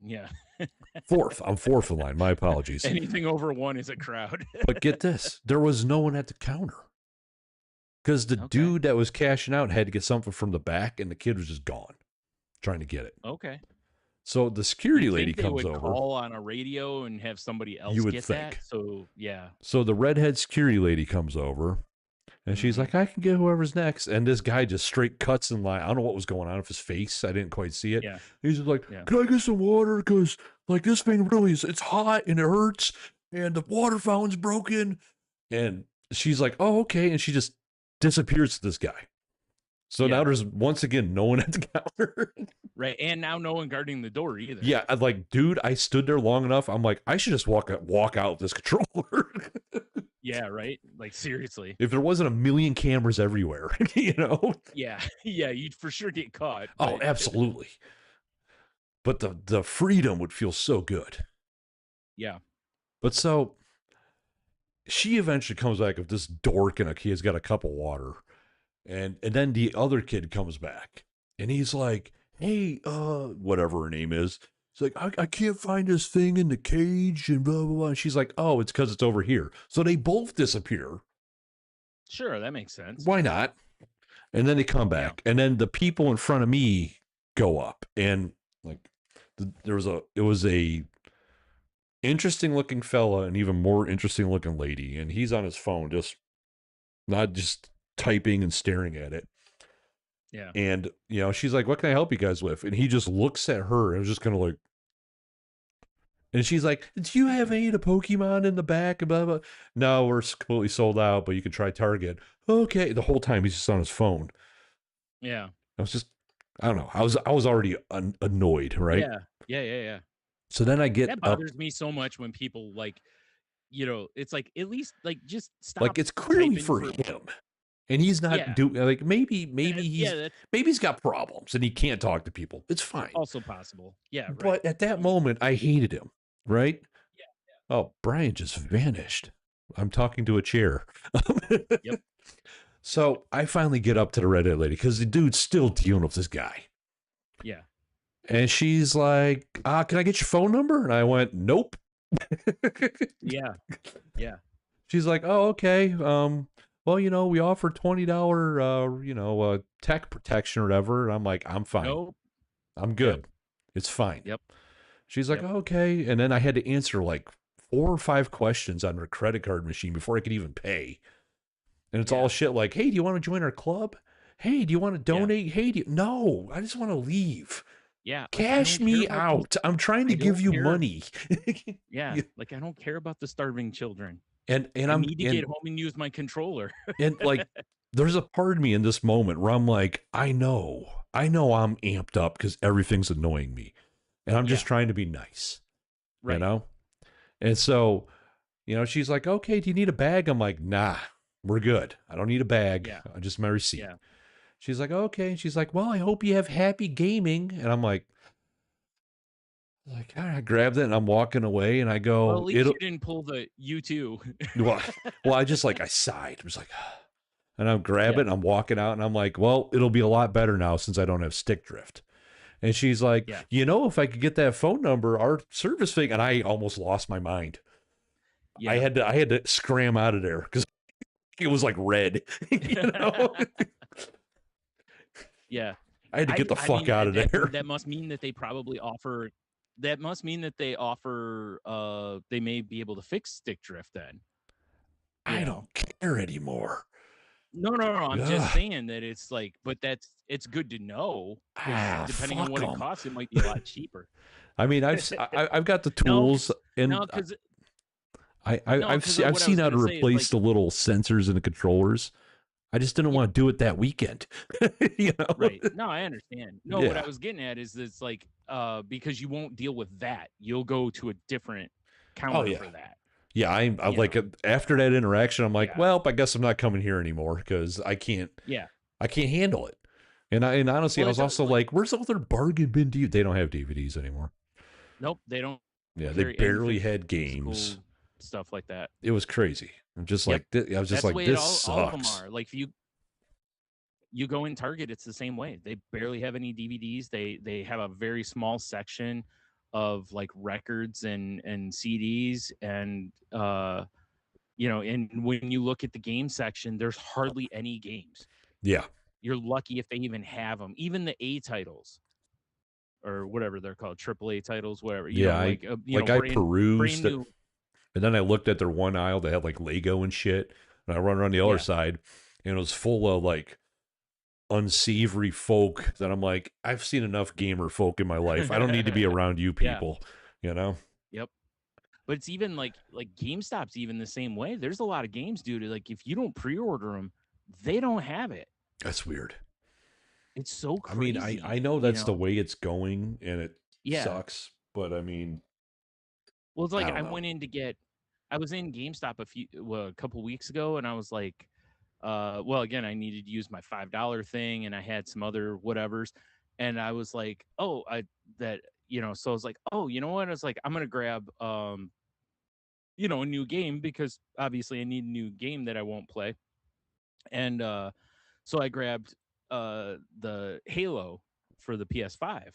Yeah. Fourth. I'm fourth in line. My apologies. Anything over 1 is a crowd. But get this. There was no one at the counter. Because the dude that was cashing out had to get something from the back, and the kid was just gone trying to get it. Okay. So the security lady comes over. Call on a radio and have somebody else You would get think. that. So, yeah. So the redhead security lady comes over, And she's Mm-hmm. like, I can get whoever's next. And this guy just straight cuts in line. I don't know what was going on with his face. I didn't quite see it. Yeah. He's just like, Yeah. can I get some water? Because, like, this thing really is, it's hot and it hurts. And the water fountain's broken. And she's like, oh, okay. And she just disappears to this guy. So now Yeah. there's once again no one at the counter. Right. And now no one guarding the door either. Yeah, I'm like, dude, I stood there long enough. I'm like, I should just walk out with this controller. Yeah. Right. Like, seriously. If there wasn't a million cameras everywhere, you know? Yeah. Yeah. You'd for sure get caught. Oh, But absolutely. But the freedom would feel so good. yeah. But so she eventually comes back with this dork and he's got a cup of water. And then the other kid comes back and he's like, hey, whatever her name is. It's like, I can't find this thing in the cage and blah, blah, blah. And she's like, oh, it's because it's over here. So they both disappear. Sure. That makes sense. Why not? And then they come back. And then the people in front of me go up. And like, it was a interesting looking fella and even more interesting looking lady. And he's on his phone, not just typing and staring at it. Yeah. And, she's like, what can I help you guys with? And he just looks at her and was just kind of like, and she's like, do you have any of the Pokemon in the back? Blah, blah. No, we're completely sold out, but you can try Target. Okay. The whole time he's just on his phone. Yeah. I was just, I don't know. I was already annoyed, right? Yeah. Yeah. Yeah. Yeah. So then I get That up. bothers me so much when people like, it's like, at least like just stop. Like, it's clearly typing for him. And he's not doing, like, maybe he's got problems and he can't talk to people. It's fine. Also possible. Yeah. Right. But at that moment, I hated him, right? Yeah. Oh, Brian just vanished. I'm talking to a chair. Yep. So I finally get up to the redhead lady because the dude's still dealing with this guy. Yeah. And she's like, can I get your phone number? And I went, nope. Yeah. Yeah. She's like, oh, okay. Well, we offer $20, tech protection or whatever. And I'm like, I'm fine. Nope. I'm good. Yep. It's fine. Yep. She's like, okay. And then I had to answer like 4 or 5 questions on her credit card machine before I could even pay. And it's all shit like, hey, do you want to join our club? Hey, do you want to donate? Hey, no, I just want to leave. Yeah. Cash me out. I'm trying to give you money. Yeah. Like, I don't care about the starving children. And I need to get home and use my controller. And like, there's a part of me in this moment where I'm like, I know I'm amped up because everything's annoying me. And I'm just trying to be nice. Right. And so, she's like, okay, do you need a bag? I'm like, nah, we're good. I don't need a bag. Yeah. I just my receipt. Yeah. She's like, okay. And she's like, well, I hope you have happy gaming. And I'm like, all right, I grabbed it and I'm walking away and I go, well, at least you didn't pull the you too. well, I sighed. I was like, and I grab it and I'm walking out and I'm like, well, it'll be a lot better now since I don't have stick drift. And she's like, if I could get that phone number, our service thing, and I almost lost my mind. Yeah. I had to scram out of there because it was like red, Yeah. I had to get the fuck out of there. That must mean that they probably offer. That must mean that they offer. They may be able to fix stick drift then. I don't care anymore. No. I'm just saying that it's like, but it's good to know. Depending on what it costs, it might be a lot cheaper. I mean, I've got the tools because I've seen how to replace the little sensors in the controllers. I just didn't want to do it that weekend. Right. No, I understand. No, what I was getting at is it's like because you won't deal with that. You'll go to a different counter for that. Yeah, I'm like after that interaction, I'm like, well, I guess I'm not coming here anymore because I can't. Yeah, I can't handle it. And honestly, I was also like, where's all their bargain bin DVD? They don't have DVDs anymore. Nope, they don't. Yeah, they barely had games, stuff like that. It was crazy. I'm just like, I was just like, this sucks. All of them are like, if you go in Target, it's the same way. They barely have any DVDs. They have a very small section of like records and CDs and and when you look at the game section, there's hardly any games. Yeah, you're lucky if they even have them. Even the A titles or whatever they're called, AAA titles, whatever. I perused it, and then I looked at their one aisle. They had like Lego and shit, and I run around the other side. and it was full of like unsavory folk that I'm like, I've seen enough gamer folk in my life. I don't need to be around you Yeah. people, you know? Yep. But it's even like GameStop's even the same way. There's a lot of games, dude. Like if you don't pre-order them, they don't have it. That's weird. It's so I mean, I crazy, know you that's the know? way it's going and it Yeah. sucks, but I mean, Well, it's I like don't know. I was in GameStop a couple weeks ago, and I was like, well, again, I needed to use my $5 thing, and I had some other whatevers, and I was like, oh, so I was like, oh, you know what? I was like, I'm gonna grab a new game because obviously I need a new game that I won't play, and so I grabbed the Halo for the PS5,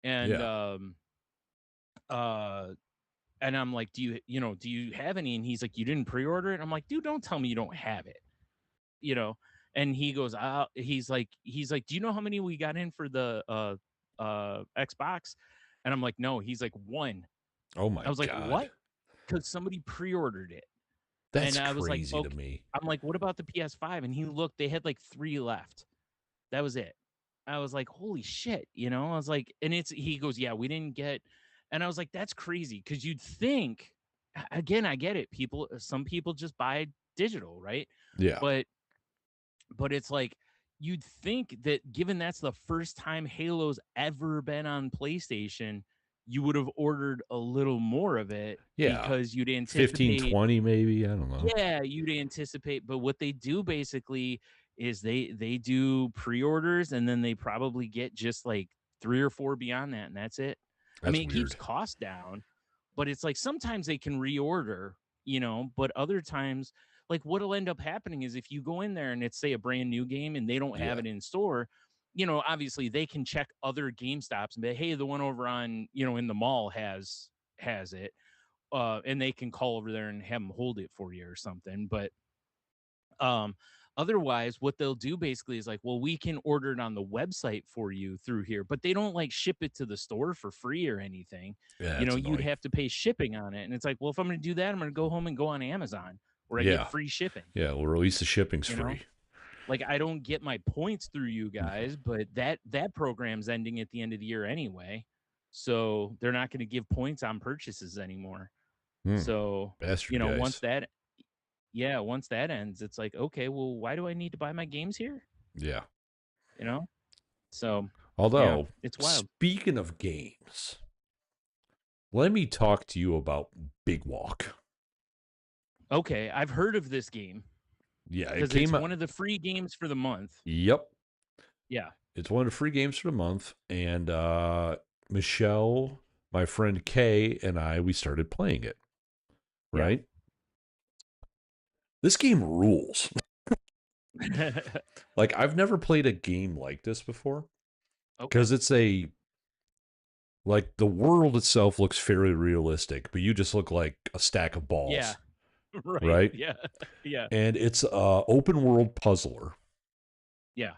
and Yeah. uh and I'm like, do you have any? And he's like, you didn't pre-order it? I'm like, dude, don't tell me you don't have it, you know? And he goes, he's like, do you know how many we got in for the Xbox? And I'm like, no. He's like, one. Oh I my was like, God. what? Because somebody pre-ordered it. And That's I was like, crazy to okay. me. I'm like, what about the PS5? And he looked, they had like 3 left. That was it. I was like, holy shit, I was like, and he goes, yeah, we didn't get, and I was like, that's crazy. Cause you'd think, again, I get it. Some people just buy digital, right? Yeah. But, it's like, you'd think that given that's the first time Halo's ever been on PlayStation, you would have ordered a little more of it Yeah. because you'd 15, anticipate 20 maybe. I don't know. yeah, you'd anticipate, but what they do basically is they do pre-orders and then they probably get just like 3 or 4 beyond that, and that's it. I That's mean, it keeps weird. costs down, but it's like sometimes they can reorder, but other times, like what'll end up happening is if you go in there and it's say a brand new game and they don't have Yeah. it in store, obviously they can check other GameStops and be, hey, the one over on, in the mall has it, and they can call over there and have them hold it for you or something. But um, otherwise, what they'll do basically is like, well, we can order it on the website for you through here, but they don't like ship it to the store for free or anything. Yeah, that's You'd annoying. have to pay shipping on it, and it's like, well, if I'm going to do that, I'm going to go home and go on Amazon where I get Yeah. free shipping. Yeah. We'll release the shipping's You know, free. like I don't get my points through you guys, but that program's ending at the end of the year anyway, so they're not going to give points on purchases anymore. Hmm. So, Bastard once guys. that yeah, once that ends, it's like, okay, well, why do I need to buy my games here? Yeah. You know? So, yeah, Although, it's wild. speaking of games, let me talk to you about Big Walk. Okay, I've heard of this game Yeah, it because it's came out. one of the free games for the month. Yep. Yeah. It's one of the free games for the month. And Michelle, my friend Kay, and we started playing it. Yeah. Right? This game rules. Like, I've never played a game like this before. Okay. Because like, the world itself looks fairly realistic, but you just look like a stack of Yeah. balls. Right. Right? Yeah. Yeah. And it's a open world puzzler. Yeah.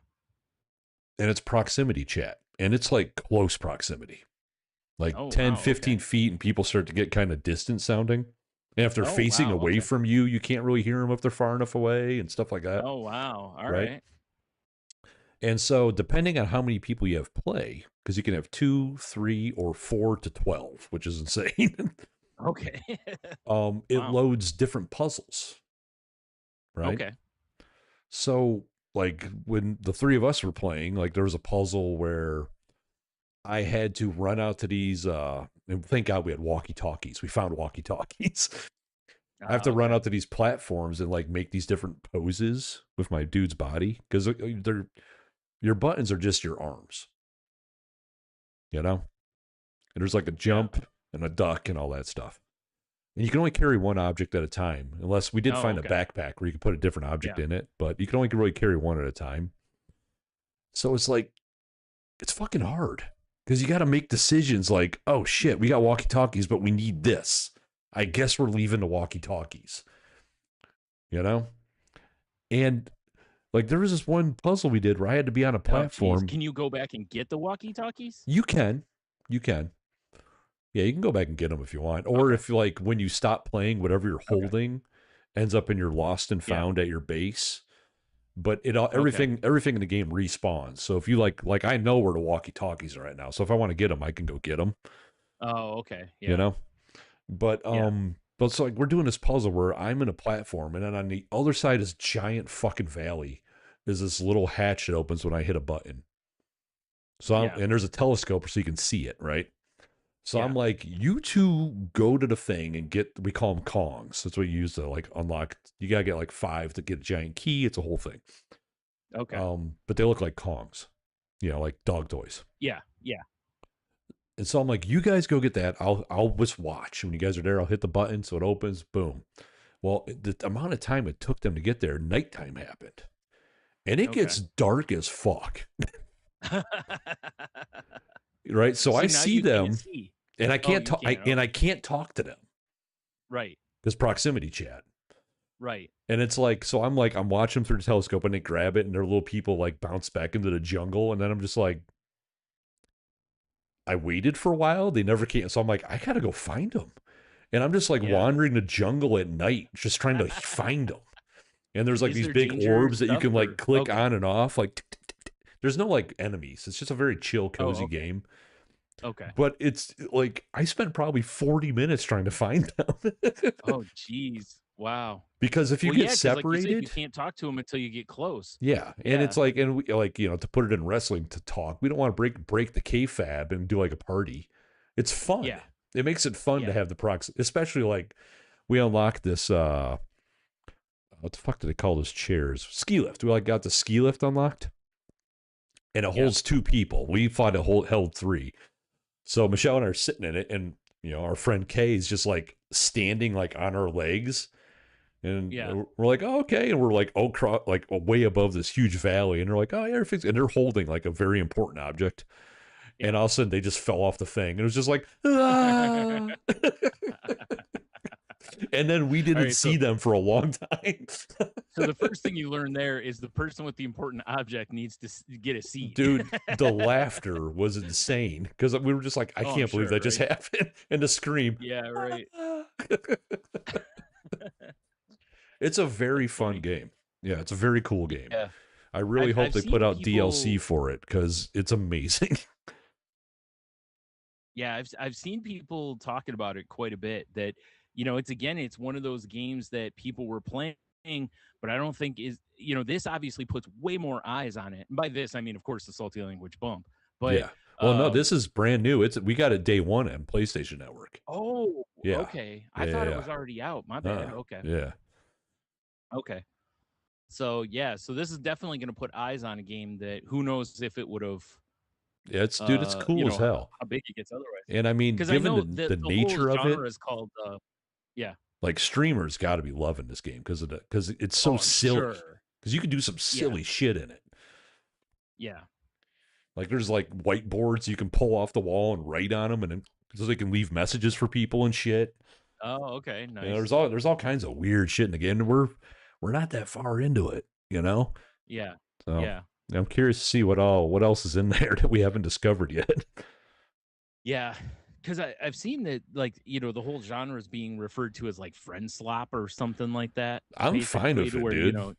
And it's proximity chat. And it's like close proximity. Like Oh, 10, wow. 15 Okay. feet, and people start to get kind of distant sounding. And if they're Oh, facing wow. away Okay. from you, you can't really hear them if they're far enough away and stuff like that. Oh, wow. All Right? right. And so, depending on how many people you have play, because you can have 2, 3, or 4 to 12, which is insane. Okay. It Wow. loads different puzzles. Right? Okay. So, like, when the three of us were playing, like, there was a puzzle where I had to run out to these, and thank God we had walkie-talkies. We found walkie-talkies. I have to run Okay. out to these platforms and like make these different poses with my dude's body because they're your buttons are just your arms, you know. And there's like a Yeah. jump and a duck and all that stuff. And you can only carry one object at a time, unless we did Oh, find a okay. backpack where you can put a different object Yeah. in it, but you can only really carry one at a time. So it's like it's fucking hard because you got to make decisions like, oh shit, we got walkie talkies, but we need this. I guess we're leaving the walkie talkies, you know? And like there was this one puzzle we did where I had to be on a Oh, geez. platform. Can you go back and get the walkie-talkies? You can. You can. Yeah, you can go back and get them if you want. Or Okay. if like when you stop playing, whatever you're Okay. holding ends up in your lost and Yeah. found at your base. but it all Okay. everything in the game respawns. So if you like I know where the walkie talkies are right now. So if I want to get them, I can go get them. Oh, okay. You Yeah. know. Yeah. But so like we're doing this puzzle where I'm in a platform, and then on the other side is giant fucking valley. Is this little hatch that opens when I hit a button. So Yeah. and there's a telescope so you can see it, right? So I'm Yeah. like, you two go to the thing and get, we call them Kongs. That's what you use to like unlock. You gotta get like 5 to get a giant key. It's a whole thing. Okay. But they look like Kongs, like dog toys. Yeah. Yeah. And so I'm like, you guys go get that. I'll just watch. When you guys are there, I'll hit the button so it opens. Boom. Well, the amount of time it took them to get there, nighttime happened, and it Okay. gets dark as fuck. Right. So So I now see you can't them, see. and I Oh, can't you talk. can't. And I Okay. can't talk to them Right. because proximity chat. Right. And it's like, so I'm watching them through the telescope, and they grab it, and their little people like bounce back into the jungle, and then I'm just like, I waited for a while. They never came. So I'm like, I gotta go find them. And I'm just like Yeah. wandering the jungle at night, just trying to find them. And there's like Is these there big danger orbs that you stuff can like or click okay. on and off. Like, there's no like enemies. It's just a very chill, Oh, cozy okay. game. Okay. But it's like I spent probably 40 minutes trying to find them. Oh, geez. Wow. Because if you Well, get yeah, because like you said, you separated, can't talk to them until you get close. yeah, and it's Yeah. like, and we like, to put it in wrestling to talk, we don't want to break the kayfabe and do like a party. It's fun. Yeah. It makes it fun to Yeah. have the prox, especially like we unlocked this. What the fuck do they call those chairs? Ski lift. We like got the ski lift unlocked, and it Yeah. holds 2 people. We thought it held 3. So Michelle and I are sitting in it, and our friend Kay is just like standing like on our legs. And Yeah. we're like, oh, okay. And we're like, like way above this huge valley. And they're like, oh, yeah, everything's, and they're holding like a very important object. And Yeah. all of a sudden they just fell off the thing. And it was just like, ah. And then we All didn't right. So see them for a long time. so the first thing you learn there is the person with the important object needs to get a seat. Dude, the laughter was insane because we were just like, I Oh, I'm can't believe sure, that just right? happened. And the scream. Yeah, right. "Ah." It's a very That's fun funny. game. Yeah, it's a very cool game. Yeah. I really I've hope I've they put seen out DLC people for it because it's amazing. yeah, I've seen people talking about it quite a bit that it's one of those games that people were playing, but I don't think this obviously puts way more eyes on it. And by this I mean of course the salty language bump. But Yeah. Well, no, um this is brand new. We got it day one on PlayStation Network. oh, Yeah. okay. I Yeah. thought it Yeah. was already out. My bad. Yeah. Okay. Yeah. Okay. So yeah, so this is definitely going to put eyes on a game that who knows if it would have Yeah. Dude, it's cool as hell. how big it gets otherwise. And I mean, Because I given know the the whole nature of it, genre is called yeah. like streamers got to be loving this game because it's so Oh, I'm silly. sure. Because you can do some Yeah. silly shit in it. Yeah. Like there's like whiteboards you can pull off the wall and write on them, and then so they can leave messages for people and shit. Oh, okay. There's Nice. all kinds of weird shit in the game. And we're not that far into it, you know. Yeah. So Yeah. I'm curious to see what else is in there that we haven't discovered yet. Yeah. Because I've seen that, like, the whole genre is being referred to as like friend slop or something like that, I'm fine basically, with to it, where, dude.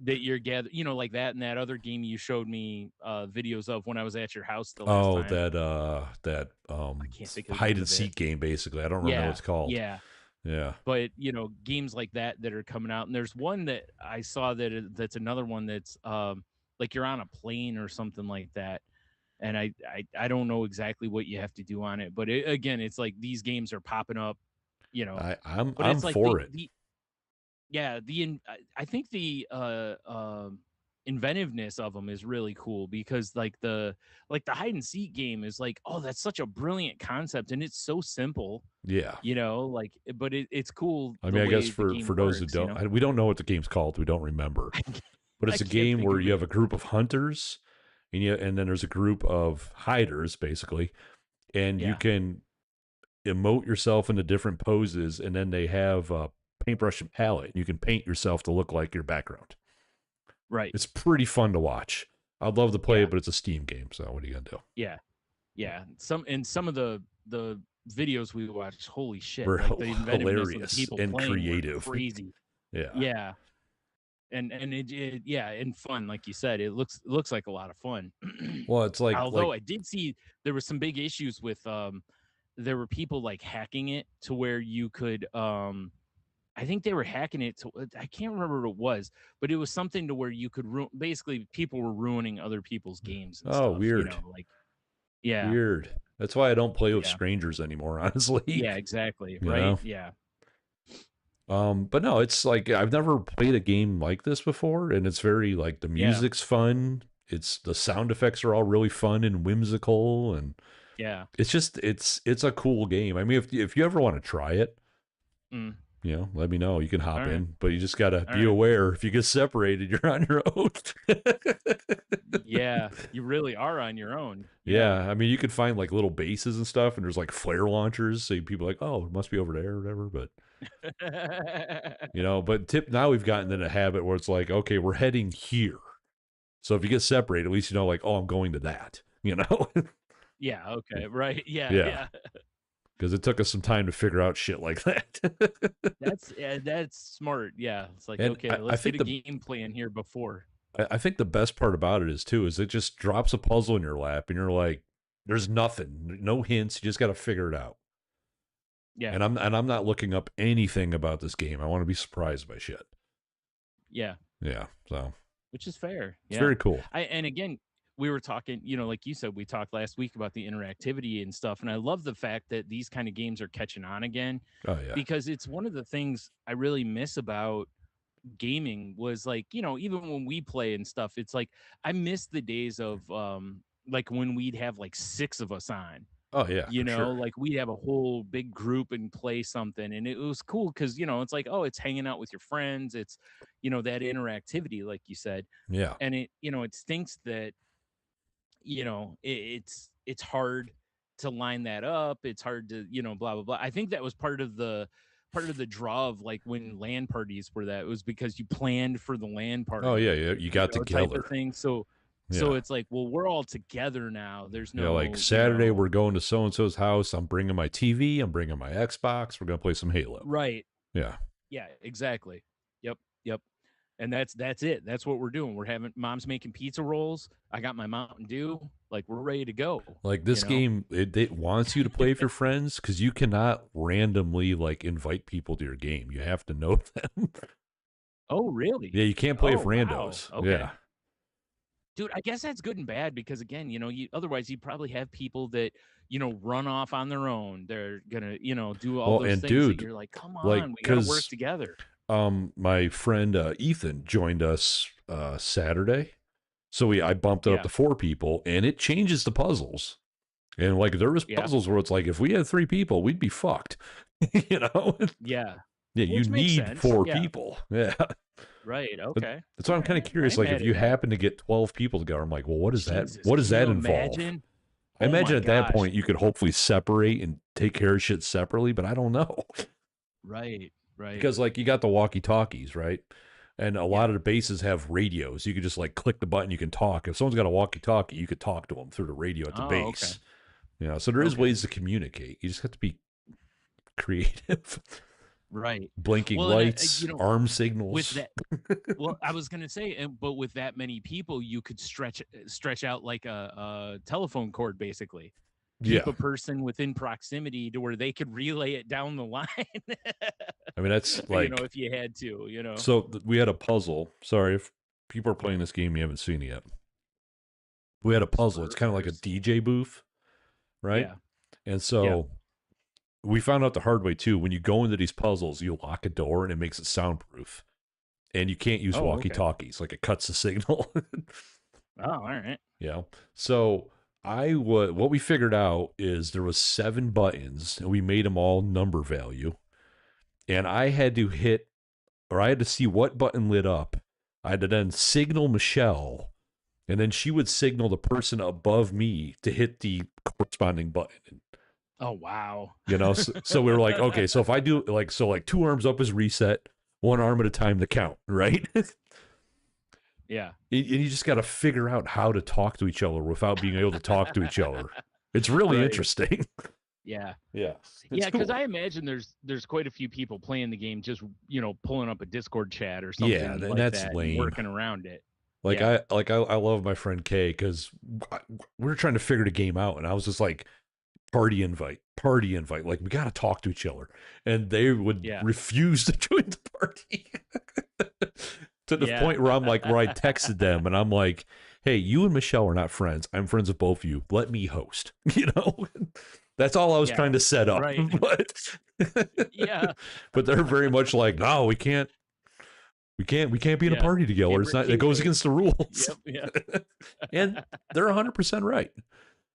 that you're like that and that other game you showed me videos of when I was at your house the last Oh, time. that I can't think of the hide name and of it. seek game. Basically, I don't remember what Yeah. it's called. Yeah. Yeah, But games like that are coming out, and there's one that I saw that's another one that's like you're on a plane or something like that, and I don't know exactly what you have to do on it, but again, it's like these games are popping up, but I'm it's like for it. the yeah I think the inventiveness of them is really cool because like the hide and seek game is like, oh, that's such a brilliant concept and it's so simple, Yeah. like, but it's cool I the mean, I guess way the game for those who works. don't, we don't know what the game's called. We don't remember, but I it's a can't game think where of you it. have a group of hunters, and then there's a group of hiders, basically, and you Yeah, can emote yourself into different poses, and then they have a paintbrush and palette. You can paint yourself to look like your background. right. It's pretty fun to watch. I'd love to play Yeah, it, but it's a Steam game, so what are you gonna do? yeah, yeah. Some of the videos we watched, holy shit! We're Like the inventiveness of the hilarious people and playing were creative. crazy. Yeah. Yeah, and yeah, and fun, like you said, it looks like a lot of fun. Well, it's like Although I did see there was some big issues with there were people like hacking it to where you could I think they were hacking it to I can't remember what it was, but it was something to where you could basically people were ruining other people's games and oh, stuff, weird. like yeah. Weird. That's why I don't play with Yeah. strangers anymore, honestly. Yeah, exactly. You Right? know? Yeah. But no, it's like I've never played a game like this before, and it's very like the Yeah. music's fun. It's the sound effects are all really fun and whimsical, and Yeah. it's just it's a cool game. I mean, if you ever want to try it, Mm. let me know. You can All hop right. in, but you just gotta All be right. aware. If you get separated, you're on your own. Yeah, you really are on your own. Yeah. Yeah, I mean, you could find like little bases and stuff, and there's like flare launchers, so people are like, oh, it must be over there or whatever. But but now we've gotten in a habit where it's like, okay, we're heading here. So if you get separated, at least you know, like, oh, I'm going to that. Yeah, okay. Right. Yeah, Yeah, yeah. because it took us some time to figure out shit like that. That's smart. Yeah. It's like, And okay, I let's get think a game plan here before. I think the best part about it is it just drops a puzzle in your lap, and you're like, there's nothing, no hints. You just got to figure it out. Yeah. And I'm not looking up anything about this game. I want to be surprised by shit. Yeah. Yeah, so Which is fair. it's Yeah. very cool. And again, we were talking, like you said, we talked last week about the interactivity and stuff. And I love the fact that these kind of games are catching on again, Oh yeah. because it's one of the things I really miss about gaming was like, even when we play and stuff, it's like I miss the days of like when we'd have like 6 of us on. Oh yeah, for sure. Like we'd have a whole big group and play something, and it was cool because it's like, oh, it's hanging out with your friends, it's that interactivity, like you said. Yeah. And it stinks that it's hard to line that up. It's hard to blah blah blah. I think that was part of the draw of like when LAN parties were, that it was because you planned for the LAN party. Oh yeah, yeah. You got Type of together. thing. So Yeah. it's like, well, we're all together now. There's Yeah, no like Saturday we're going to so and so's house. I'm bringing my TV. I'm bringing my Xbox. We're gonna play some Halo. right. Yeah. Yeah, exactly. Yep. And that's it. That's what we're doing. We're having mom's making pizza rolls. I got my Mountain Dew. Like we're ready to go. Like this game, it wants you to play with your friends because you cannot randomly like invite people to your game. You have to know them. Oh, really? Yeah, you can't play with Wow. randos. Okay. Yeah. Dude, I guess that's good and bad because again, otherwise you'd probably have people that, run off on their own. They're gonna, do all those things dude, that you're like, come like, on, we gotta work together. My friend Ethan joined us Saturday. So I bumped it up to 4 people, and it changes the puzzles. And like there was puzzles where it's like if we had 3 people, we'd be fucked. Yeah. Yeah, you Which makes need sense. 4 Yeah. people. Yeah. Right. Okay. That's why I'm kind of curious. Like if you happen to get 12 people together, I'm like, well, what is that? What does that involve? Imagine? I imagine at that gosh. point you could hopefully separate and take care of shit separately, but I don't know. Right. Because like you got the walkie-talkies, right? And a lot of the bases have radios. You could just like click the button, you can talk. If someone's got a walkie-talkie, you could talk to them through the radio at the base. Okay. So there is ways to communicate. You just have to be creative. Right. Blinking lights, arm signals. With that, well, I was gonna say, but with that many people, you could stretch out like a telephone cord, basically. Keep a person within proximity to where they could relay it down the line. I mean, that's like, if you had to, So we had a puzzle. Sorry if people are playing this game, you haven't seen it yet. We had a puzzle. It's kind of like a DJ booth, right? Yeah. And so we found out the hard way too. When you go into these puzzles, you lock a door and it makes it soundproof. And you can't use walkie-talkies. Like it cuts the signal. Oh, all right. Yeah. So what we figured out is there was 7 buttons and we made them all number value. And I had to see what button lit up. I had to then signal Michelle, and then she would signal the person above me to hit the corresponding button. Oh, wow. So we were like, okay, so if I do like 2 arms up is reset, 1 arm at a time to count, right? Yeah. And you just got to figure out how to talk to each other without being able to talk to each other. It's really interesting. Yeah. Yeah, it's Yeah, because cool. I imagine there's quite a few people playing the game, just pulling up a Discord chat or Yeah, something and like that's that and lame. working around it. Like Yeah. I love my friend Kay because we were trying to figure the game out, and I was just like, party invite, party invite. Like we got to talk to each other, and they would Yeah. refuse to join the party. To the Yeah. point where I texted them, and I'm like, "Hey, you and Michelle are not friends. I'm friends with both of you. Let me host." That's all I was Yeah. trying to set up, Right. but Yeah. but they're very much like, "No, we can't be in a Yeah. party together. It's not. It Can't goes raid. against the rules." Yep. Yeah. And they're 100% right.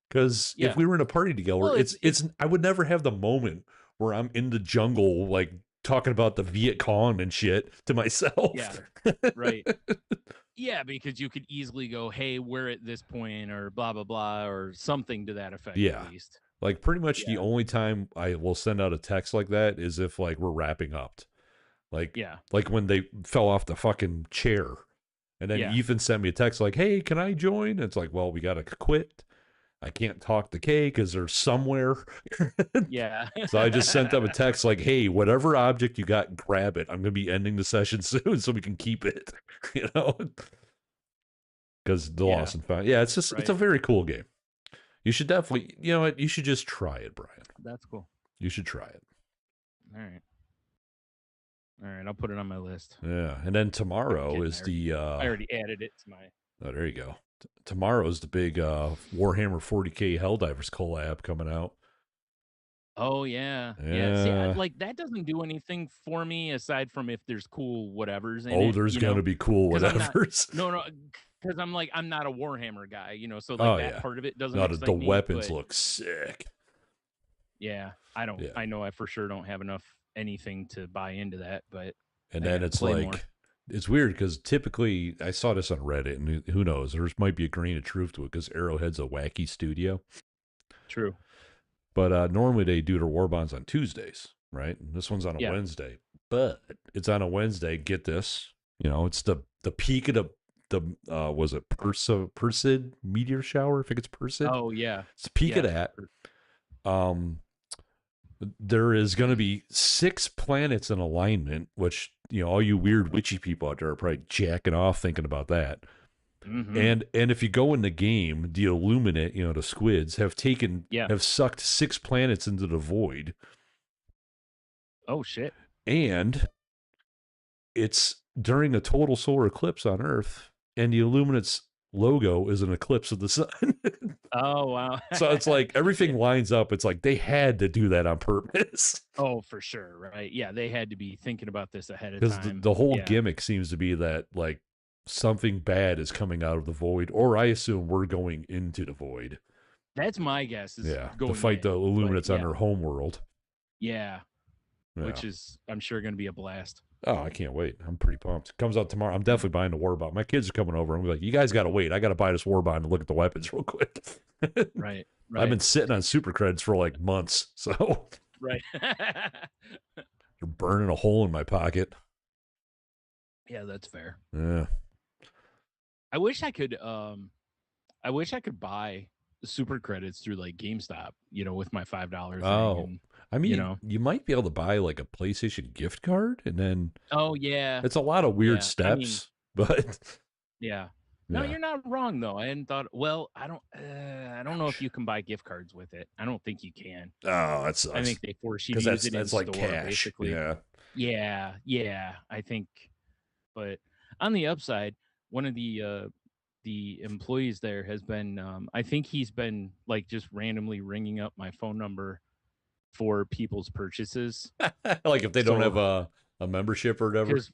Because if Yeah. we were in a party together, Well, it's I would never have the moment where I'm in the jungle like talking about the Viet Cong and shit to myself. yeah. Right. Yeah, because you could easily go, "Hey, we're at this point," or blah blah blah, or something to that effect, at Yeah. least. Like pretty much the Yeah. only time I will send out a text like that is if like we're wrapping up. Like Yeah. like when they fell off the fucking chair. And then Yeah. Ethan sent me a text like, "Hey, can I join?" And it's like, "Well, we got to quit. I can't talk to Kay because they're somewhere." Yeah. So I just sent them a text like, "Hey, whatever object you got, grab it. I'm gonna be ending the session soon, so we can keep it." You know, because the Yeah. lost and found. Yeah, it's Right. a very cool game. You should definitely, you know what? You should just try it, Brian. That's cool. You should try it. All right. All right. I'll put it on my list. Yeah, and then I'm tomorrow kidding. is the. I already added it to my. Oh, there you go. Tomorrow is the big Warhammer 40K Helldivers collab coming out. Oh yeah, yeah. See, Yeah. like that doesn't do anything for me aside from if there's cool whatevers in Oh, it, there's gonna be cool because I'm not. whatevers. No, because I'm like I'm not a Warhammer guy, so like Oh that yeah. part of it doesn't No, the excite me. weapons But look sick. yeah, I don't. Yeah. I know I for sure don't have enough anything to buy into that, but And I then gotta it's play like, more. it's weird because typically I saw this on Reddit, and who knows, there might be a grain of truth to it because Arrowhead's a wacky studio. True. But normally they do their war bonds on Tuesdays, right? And this one's on a Yeah. Wednesday, but it's on a Wednesday. Get this, it's the peak of the was it Persid meteor shower? I think it's Persid. Oh yeah. It's the peak of Yeah. that. Um, there is going to be 6 planets in alignment, which, all you weird witchy people out there are probably jacking off thinking about that. Mm-hmm. And if you go in the game, the Illuminate, the squids have sucked 6 planets into the void. Oh shit. And it's during a total solar eclipse on Earth, and the Illuminate's logo is an eclipse of the sun. Oh wow. So it's like everything Yeah. lines up. It's like they had to do that on purpose. Oh, for sure, right? Yeah, they had to be thinking about this ahead of Because time. the whole Yeah. gimmick seems to be that like something bad is coming out of the void, or I assume we're going into the void. That's my guess is Yeah, to going fight the in, but Illuminates on yeah. their home world. Yeah, Yeah. which is I'm sure going to be a blast. Oh, I can't wait. I'm pretty pumped. It comes out tomorrow. I'm definitely buying the Warbond. My kids are coming over. I'm like, you guys got to wait. I got to buy this Warbond and look at the weapons real quick. Right. I've been sitting on super creds for like months, so Right. they're burning a hole in my pocket. Yeah, that's fair. Yeah. I wish I could buy super credits through like GameStop, with my $5 Oh, thing and I mean, you might be able to buy like a PlayStation gift card, and then Oh yeah. it's a lot of weird Yeah. I mean, steps, but yeah. No, yeah. you're not wrong though. I hadn't thought. Well, I don't know if you can buy gift cards with it. I don't think you can. Oh, that I sucks. think they force you to Because use it in that's like store, cash. basically. Yeah. Yeah. I think, but on the upside, one of the employees there has been. I think he's been like just randomly ringing up my phone number for people's purchases. Like if they don't have So, a membership or whatever. because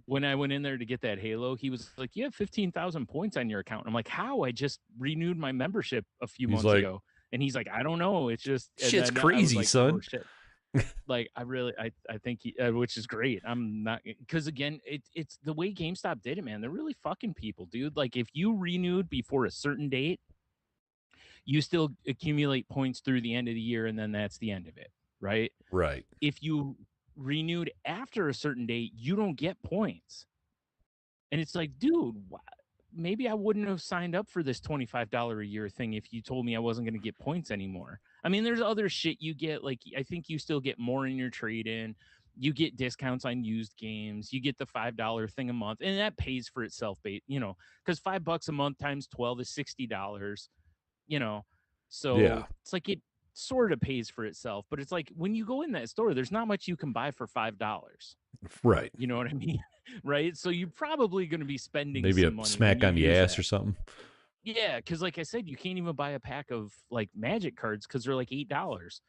when I went in there to get that Halo, he was like, "You have 15,000 points on your account." I'm like, "How? I just renewed my membership a few He's months like, ago." And he's like, "I don't know. It's just." And shit's then I was crazy, like, son. "Oh shit!" Like I think which is great. I'm not because again, it's the way GameStop did it, man. They're really fucking people, dude. Like if you renewed before a certain date, you still accumulate points through the end of the year, and then that's the end of it, right? Right. If you renewed after a certain date, you don't get points. And it's like, dude, maybe I wouldn't have signed up for this $25 a year thing if you told me I wasn't going to get points anymore. I mean, there's other shit you get. Like, I think you still get more in your trade in. You get discounts on used games. You get the $5 thing a month, and that pays for itself. Because $5 a month times 12 is $60. You know, Yeah. so it's like it sort of pays for itself. But it's like when you go in that store, there's not much you can buy for $5. Right. You know what I mean? Right? So you're probably going to be spending Maybe a some money when smack you on the use ass that. or something. Yeah, because like I said, you can't even buy a pack of like Magic cards because they're like $8.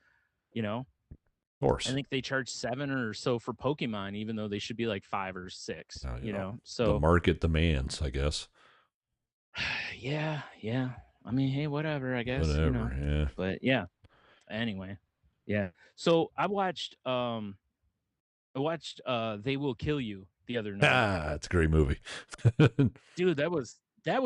You know, Of course. I think they charge 7 or so for Pokemon, even though they should be like 5 or 6. You know, the So market demands, I guess. yeah, yeah. I mean, hey, whatever. I guess Whatever. Yeah. But yeah. Anyway, yeah. So I watched They Will Kill You the other night. Ah, it's a great movie. Dude, that was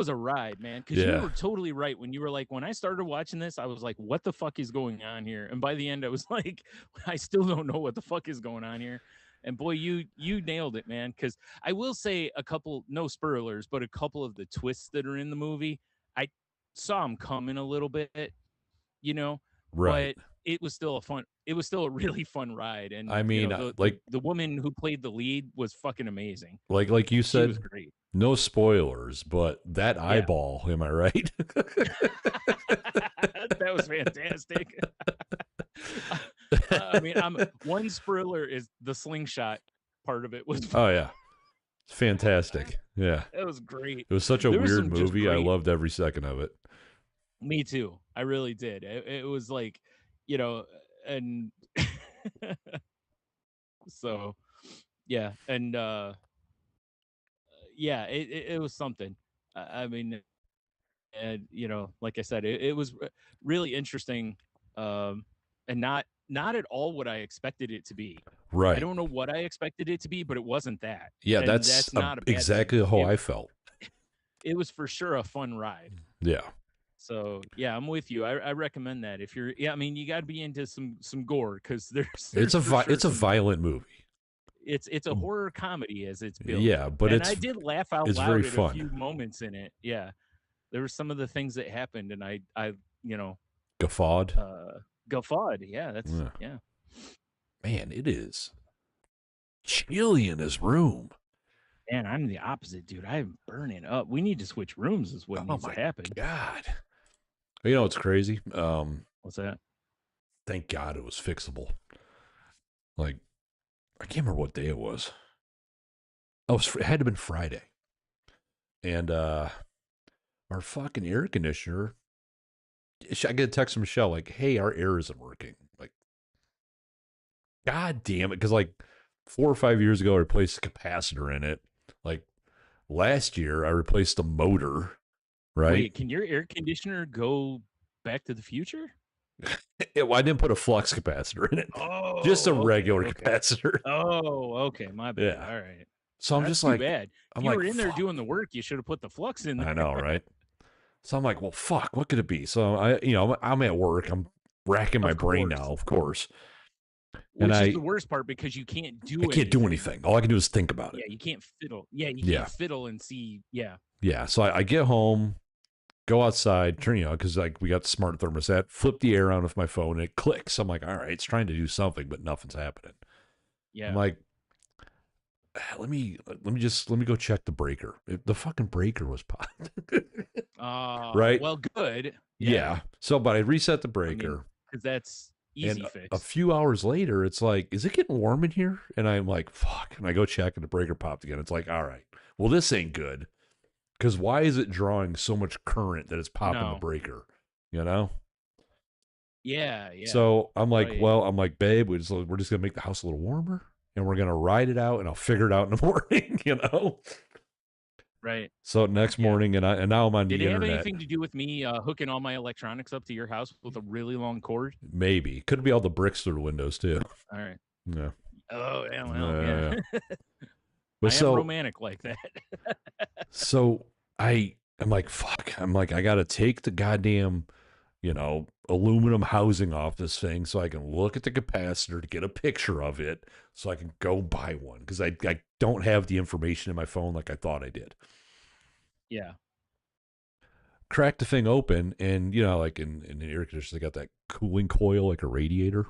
a ride, man, because you Yeah. were totally right when you were like, when I started watching this, I was like, what the fuck is going on here? And by the end I was like, I still don't know what the fuck is going on here. And boy, you nailed it, man, because I will say a couple, no spoilers, but a couple of the twists that are in the movie, I saw them coming a little bit, you know Right. but it was still a really fun ride. And I mean, the woman who played the lead was fucking amazing. like you She was said, great. no spoilers, but that Yeah. eyeball, am I right? That was fantastic. I mean, one spoiler is the slingshot part of it was Oh yeah. It's fantastic. Yeah. that was great. It was such a There was weird some just movie. I great. loved every second of it. Me too. I really did. It was like, and so yeah, and yeah, it was something. I mean, and like I said, it was really interesting, and not at all what I expected it to be. I Right. don't know what I expected it to be, but it wasn't that, Yeah, and that's that's not a bad thing. exactly how It I felt. it was for sure a fun ride. Yeah. So yeah, I'm with you. I recommend that if you're. Yeah, I mean, you got to be into some gore because there's It's for sure it's a some gore. violent movie. It's a horror comedy as it's billed, Yeah, but and I did laugh out it's very loud at a fun. few moments in it. Yeah, there were some of the things that happened, and I Guffawed. guffawed. Yeah, that's Yeah. yeah. Man, it is chilly in this room. Man, I'm the opposite, dude. I'm burning up. We need to switch rooms. Is what Oh needs my to happen. God. You know, it's crazy. What's that? Thank God it was fixable. Like, I can't remember what day it was. Oh, it had to have been Friday. And our fucking air conditioner, I get a text from Michelle like, hey, our air isn't working. Like, God damn it. Because like 4 or 5 years ago, I replaced the capacitor in it. Like last year, I replaced the motor, right? Wait, can your air conditioner go Back to the Future? Well, I didn't put a flux capacitor in it. Oh, Just a okay, regular okay. capacitor. Oh, okay, my bad. Yeah. All right. So I'm That's just too like, bad. I'm If you like, were in there fuck. doing the work, you should have put the flux in there. I know, right? So I'm like, well, fuck, what could it be? So I'm at work. I'm racking my Of brain course. now, of course. Which is the worst part because you can't do I can't do anything. All I can do is think about it. Yeah, you can't fiddle. Yeah, you Yeah. can't fiddle and see. Yeah. Yeah. So I get home, go outside, turn, because like we got the smart thermostat, flip the air on with my phone, and it clicks. I'm like, all right, it's trying to do something, but nothing's happening. Yeah. I'm like, let me go check the breaker. The fucking breaker was popped. Right? Well, good. Yeah. So, but I reset the breaker. Because that's easy and fix. a few hours later, it's like, is it getting warm in here? And I'm like, fuck. And I go check, and the breaker popped again. It's like, all right, well, this ain't good. Because why is it drawing so much current that it's popping the breaker? You know? Yeah, yeah. So I'm like, Right. well, babe, we're just gonna make the house a little warmer, and we're gonna ride it out, and I'll figure it out in the morning. You know? Right. So next morning, and now I'm on the Did it have internet. anything to do with me hooking all my electronics up to your house with a really long cord? Maybe could be all the bricks through the windows too. All right. Yeah. Oh, yeah, well, yeah. But I am romantic like that. So I'm like, fuck. I'm like, I gotta take the goddamn, aluminum housing off this thing so I can look at the capacitor to get a picture of it so I can go buy one because I don't have the information in my phone like I thought I did. Yeah. crack the thing open, and like in an air conditioner, they got that cooling coil like a radiator,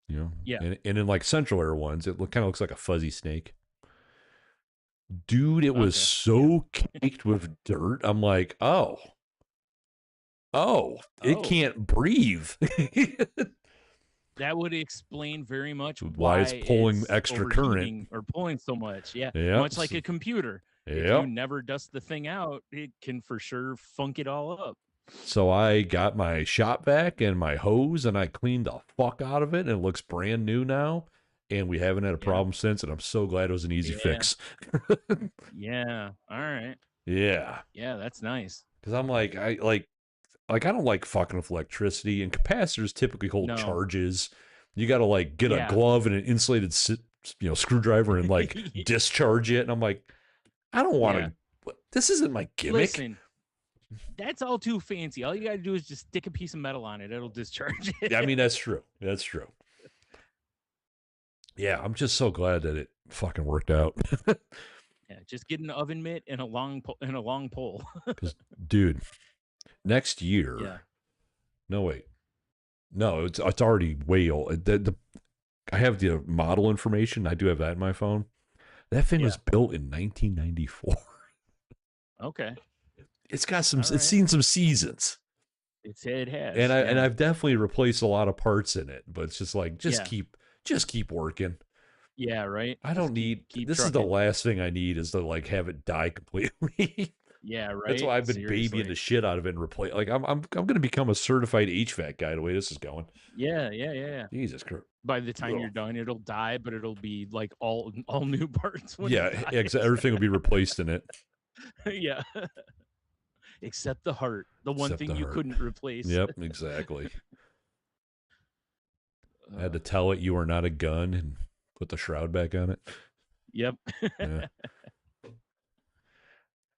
Yeah. and in like central air ones, it kind of looks like a fuzzy snake. Dude, it was Okay. Yeah. so caked with dirt. I'm like, oh, it Oh, can't breathe. that would explain very much Why why it's pulling it's extra current. overheating or pulling so much. Yeah. Yep. Much like a computer. If you Yep. never dust the thing out, it can for sure funk it all up. So I got my shop vac and my hose, and I cleaned the fuck out of it, and it looks brand new now. And we haven't had a Yeah. problem since, and I'm so glad it was an easy Yeah. fix. Yeah. All right. Yeah, Yeah, that's nice. because I'm like, I don't like fucking with electricity, and capacitors typically hold No. charges. You got to like get a Yeah. glove and an insulated, screwdriver and like discharge it. And I'm like, I don't want Yeah. to. This isn't my gimmick. Listen, that's all too fancy. All you got to do is just stick a piece of metal on it. It'll discharge it. I mean, that's true. That's true. Yeah, I'm just so glad that it fucking worked out. Yeah, just get an oven mitt and a long pole. Because, dude, next year. Yeah. No, wait. No, it's already way old. I have the model information. I do have that in my phone. That thing was built in 1994. Okay. It's got some. All right. It's seen some seasons. It has. And I've definitely replaced a lot of parts in it. But it's just like Yeah. keep working. Yeah. Right. I don't need. This is the last thing I need is to like have it die completely. Yeah. Right. That's why I've been babying the shit out of it and replace. Like I'm gonna become a certified HVAC guy the way this is going. Yeah. Yeah. Yeah. Jesus Christ. By the time you're done, it'll die, but it'll be like all new parts. When everything will be replaced in it. Yeah. Except the heart, the one thing you couldn't replace. Yep, exactly. I had to tell it you are not a gun and put the shroud back on it. Yep.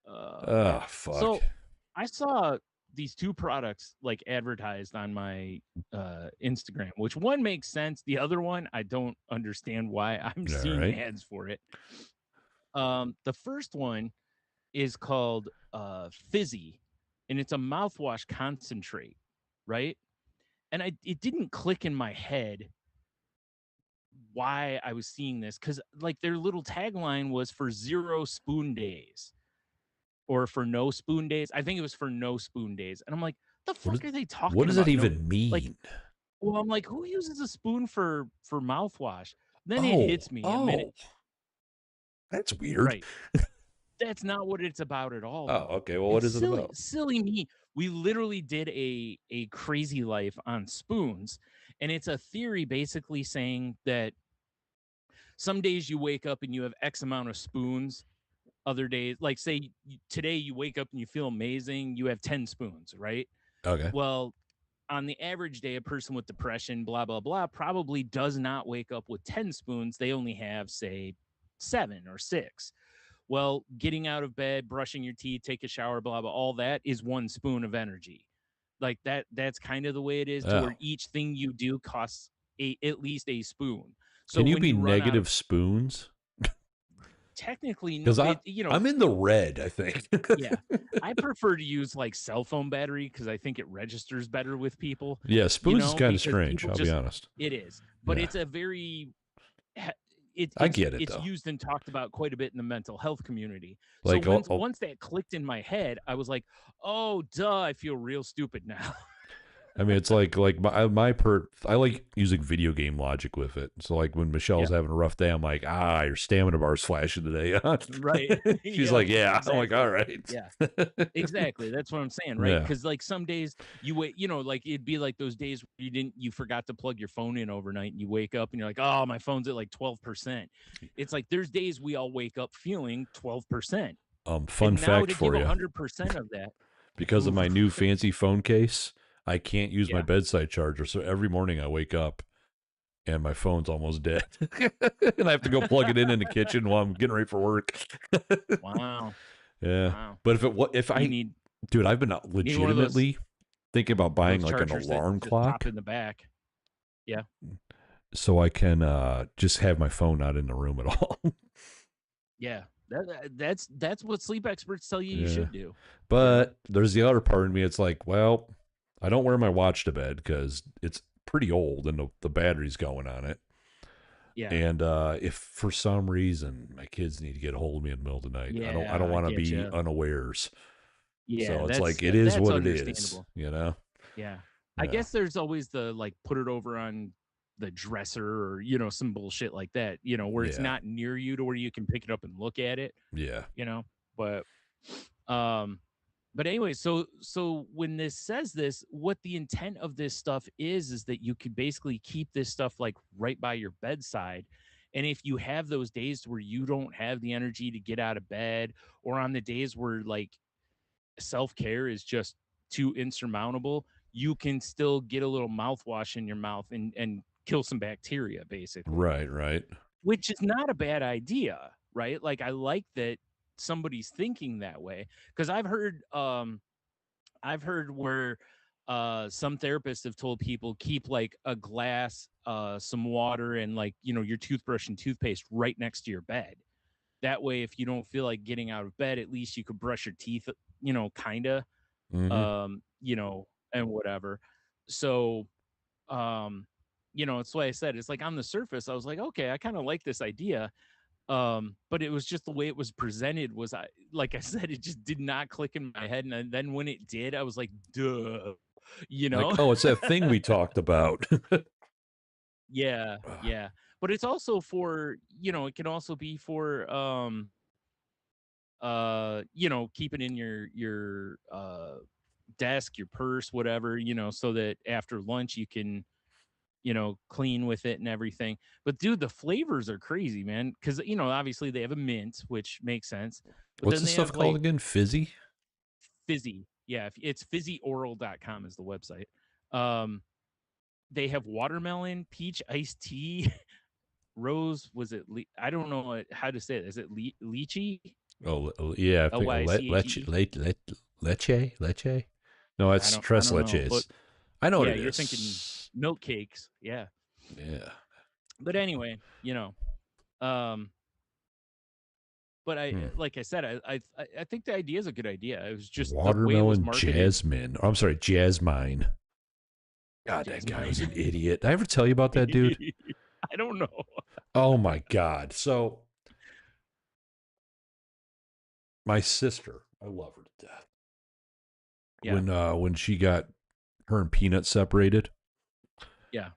Yeah. Fuck. So I saw these two products like advertised on my Instagram, which one makes sense. The other one, I don't understand why I'm seeing ads for it. The first one is called Fizzy, and it's a mouthwash concentrate, right? And it didn't click in my head why I was seeing this, because like their little tagline was for 0 spoon days or for no spoon days. I think it was for no spoon days. And I'm like, the fuck are they talking about? What does it even mean? Like, well, I'm like, who uses a spoon for mouthwash? Then it hits me a minute. That's weird. Right. That's not what it's about at all. Oh, okay. Well, what is it about? Silly me. We literally did a crazy life on spoons, and it's a theory basically saying that some days you wake up and you have X amount of spoons. Other days, like say today you wake up and you feel amazing, you have 10 spoons, right? Okay. Well, on the average day, a person with depression, blah, blah, blah, probably does not wake up with 10 spoons. They only have, say, 7 or 6. Well, getting out of bed, brushing your teeth, take a shower, blah, blah, all that is 1 spoon of energy. Like that's kind of the way it is, to where each thing you do costs at least a spoon. So can you be negative spoons? Technically, because I'm in the red, I think. Yeah, I prefer to use like cell phone battery because I think it registers better with people. Yeah, spoons is kind of strange. I'll be honest. It is, but it's a very. I get it. It's used and talked about quite a bit in the mental health community. Like, so once that clicked in my head, I was like, "Oh, duh! I feel real stupid now." I mean, it's like I like using video game logic with it. So like when Michelle's having a rough day, I'm like, your stamina bar's flashing today. Right. She's like, yeah. Exactly. I'm like, all right. Yeah, exactly. That's what I'm saying. Right. Because like some days you wait, like it'd be like those days where you forgot to plug your phone in overnight and you wake up and you're like, oh, my phone's at like 12%. It's like, there's days we all wake up feeling 12%. Fun fact for you. 100% of that. Because of my new fancy phone case, I can't use my bedside charger, so every morning I wake up and my phone's almost dead, and I have to go plug it in the kitchen while I'm getting ready for work. Wow. Yeah. Wow. But dude, I've been legitimately thinking about buying like an alarm clock in the back. Yeah. So I can just have my phone not in the room at all. Yeah, That's what sleep experts tell you Yeah. should do. You know? But there's the other part of me. It's like, well, I don't wear my watch to bed because it's pretty old and the battery's going on it. Yeah. And if for some reason my kids need to get a hold of me in the middle of the night, I Yeah, don't I want to get be you. unawares. Yeah, So it's like it is that's what it is, understandable. you know? Yeah. I Yeah. guess there's always the like put it over on the dresser or some bullshit like that, where it's Yeah. not near you to where you can pick it up and look at it, Yeah. you know. But um but anyway, so when this says this, what the intent of this stuff is that you could basically keep this stuff like right by your bedside. And if you have those days where you don't have the energy to get out of bed, or on the days where like self-care is just too insurmountable, you can still get a little mouthwash in your mouth and kill some bacteria basically, Right. Right. which is not a bad idea, right? Like I like that somebody's thinking that way, because I've heard where some therapists have told people keep like a glass, some water, and like your toothbrush and toothpaste right next to your bed. That way, if you don't feel like getting out of bed, at least you could brush your teeth, kind of, Mm-hmm. and whatever. So, it's why I said it's like on the surface, I was like, okay, I kind of like this idea. But it was just the way it was presented was like I said, it just did not click in my head. And then when it did, I was like, duh, you Like, know? oh, it's that thing we talked about. Yeah, yeah. But it's also for, it can also be for keep it in your desk, your purse, whatever, so that after lunch you can clean with it and everything. But dude, the flavors are crazy, man, because obviously they have a mint, which makes sense, but What's then the they stuff have called like again? Fizzy? fizzy. Yeah, it's fizzyoral.com is the website. They have watermelon, peach iced tea, rose, was it I don't know how to say it. Is it lychee? Oh, yeah. I think Lychee. leche. No, it's I tres don't know, but leches. I know what yeah, it you're thinking is. milk cakes. Yeah. Yeah. But anyway, um but I Hmm. like I said, I think the idea is a good idea. It was just the way it was Watermelon marketed. jasmine. Oh, I'm sorry, jasmine. God, that guy was Jasmine. an idiot. Did I ever tell you about that dude? I don't know. Oh my God. So my sister, I love her to death. Yeah. When she got her and Peanut separated, Yeah.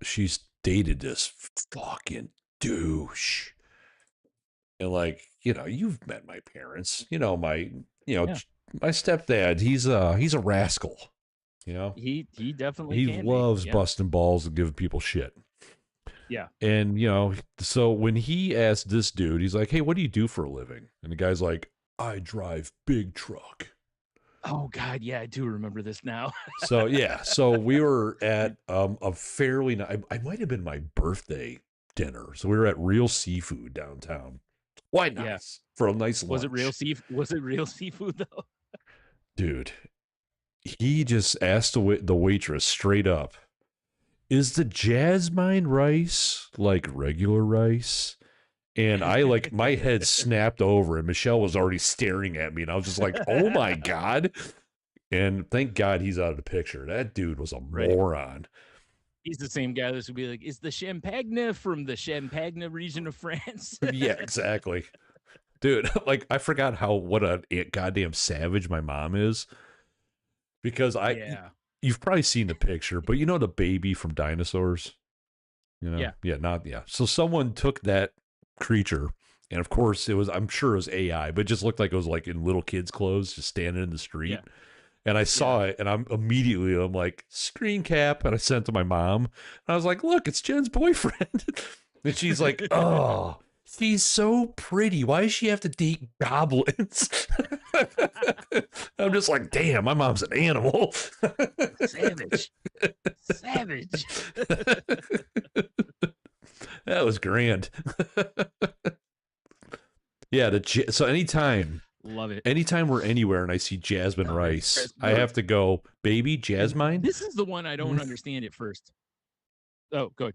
she's dated this fucking douche. And like, you've met my parents. Yeah. My stepdad, he's a rascal, you know. He definitely He can be. loves Yeah. busting balls and giving people shit. Yeah. And, so when he asked this dude, he's like, "Hey, what do you do for a living?" And the guy's like, "I drive big truck." Oh God, yeah, I do remember this now. So, yeah. So we were at a fairly, I might have been my birthday dinner. So we were at Real Seafood downtown. Why Yeah. nice? For a nice Was lunch. it real seafood though? Dude, he just asked the waitress straight up, "Is the jasmine rice like regular rice?" And I like my head snapped over and Michelle was already staring at me and I was just like, "Oh my God." And thank God he's out of the picture. That dude was a Right. moron. He's the same guy that would be like, "Is the Champagne from the Champagne region of France?" Yeah, exactly. Dude, like I forgot what a goddamn savage my mom is because Yeah. you've probably seen the picture, but the baby from Dinosaurs, Yeah. Yeah, not yeah. So someone took that creature and of course I'm sure it was AI, but it just looked like it was like in little kids clothes just standing in the street. Yeah. And I Yeah. saw it and I'm like, screen cap, and I sent it to my mom. And I was like, "Look, it's Jen's boyfriend." And she's like, "Oh, she's so pretty. Why does she have to date goblins?" I'm just like, damn, my mom's an animal. Savage. Savage. That was grand. Yeah, so Love it. anytime we're anywhere and I see jasmine rice, I have to go, "Baby, jasmine." This is the one I don't understand at first. Oh, good.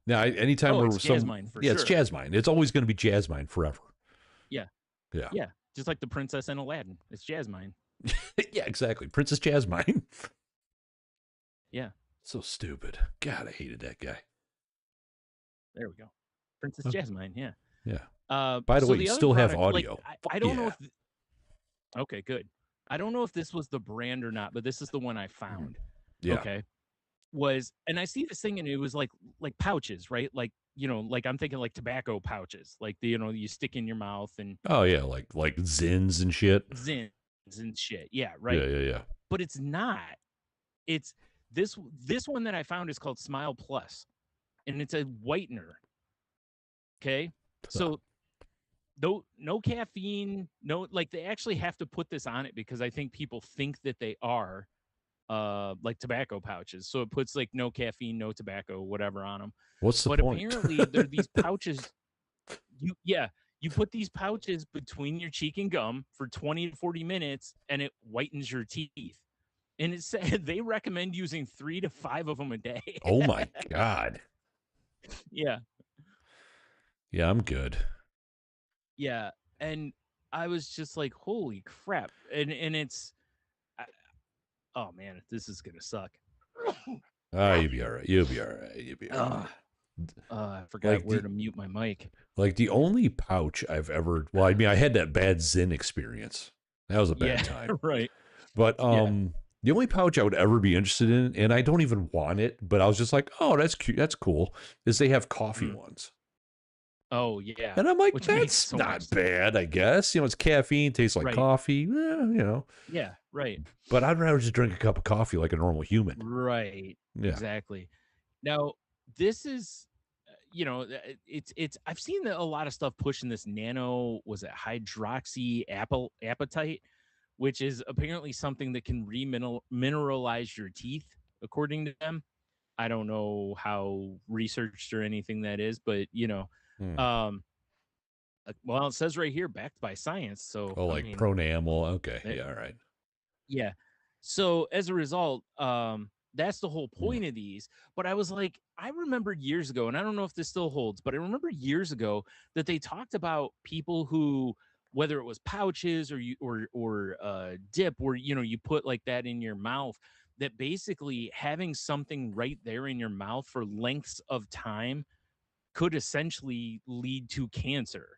Now, anytime Oh, we're it's Jasmine for yeah, it's sure. jasmine. It's always going to be jasmine forever. Yeah. Yeah. Yeah, just like the princess and Aladdin. It's Jasmine. Yeah, exactly. Princess Jasmine. Yeah, So stupid. God, I hated that guy. there we go. Princess Oh, Jasmine. Yeah. yeah. By the So way, you the other still have product, like audio. I Fuck don't know yeah. if okay, good. I don't know if this was the brand or not, but this is the one I Mm. found. Yeah. Okay. And I see this thing and it was like pouches, right? Like, like I'm thinking like tobacco pouches, like you stick in your mouth and Oh yeah, like Zins and shit. zins and shit. Yeah, Yeah, right. yeah, yeah. But it's not. It's this one that I found is called Smile Plus, and it's a whitener. Okay. So no caffeine, no, like they actually have to put this on it because I think people think that they are like tobacco pouches. So it puts like no caffeine, no tobacco, whatever on them. What's the But point? apparently they're these pouches. You put these pouches between your cheek and gum for 20 to 40 minutes and it whitens your teeth. And it said they recommend using 3 to 5 of them a day. Oh my god. Yeah. Yeah, I'm good. Yeah. And I was just like, holy crap. And it's I, oh man, this is gonna suck. Ah, you'll be all right. You'll be all right. You'll be all right. uh, I forgot Like where the to mute my mic. like the only pouch I've ever well, I mean, I had that bad Zin experience. That was a bad Yeah, time. right. But Yeah. the only pouch I would ever be interested in, and I don't even want it, but I was just like, oh, that's cute, that's cool, is they have coffee Mm. ones. Oh yeah. And I'm like, Which makes that's so much not sense. bad, I guess. It's caffeine, tastes like Right. coffee, you know. Yeah, right. But I'd rather just drink a cup of coffee like a normal human. Right. Yeah. Exactly. Now, this is it's I've seen a lot of stuff pushing this nano, was it hydroxy apatite, which is apparently something that can mineralize your teeth according to them. I don't know how researched or anything that is, but Hmm. um well, it says right here backed by science, so Oh, I like mean, pronamel. Okay. Yeah, all right. yeah. So as a result, that's the whole Hmm. point of these. But I was like, I remember years ago, and I don't know if this still holds, but I remember years ago that they talked about people who, whether it was pouches or dip, where you put like that in your mouth, that basically having something right there in your mouth for lengths of time could essentially lead to cancer,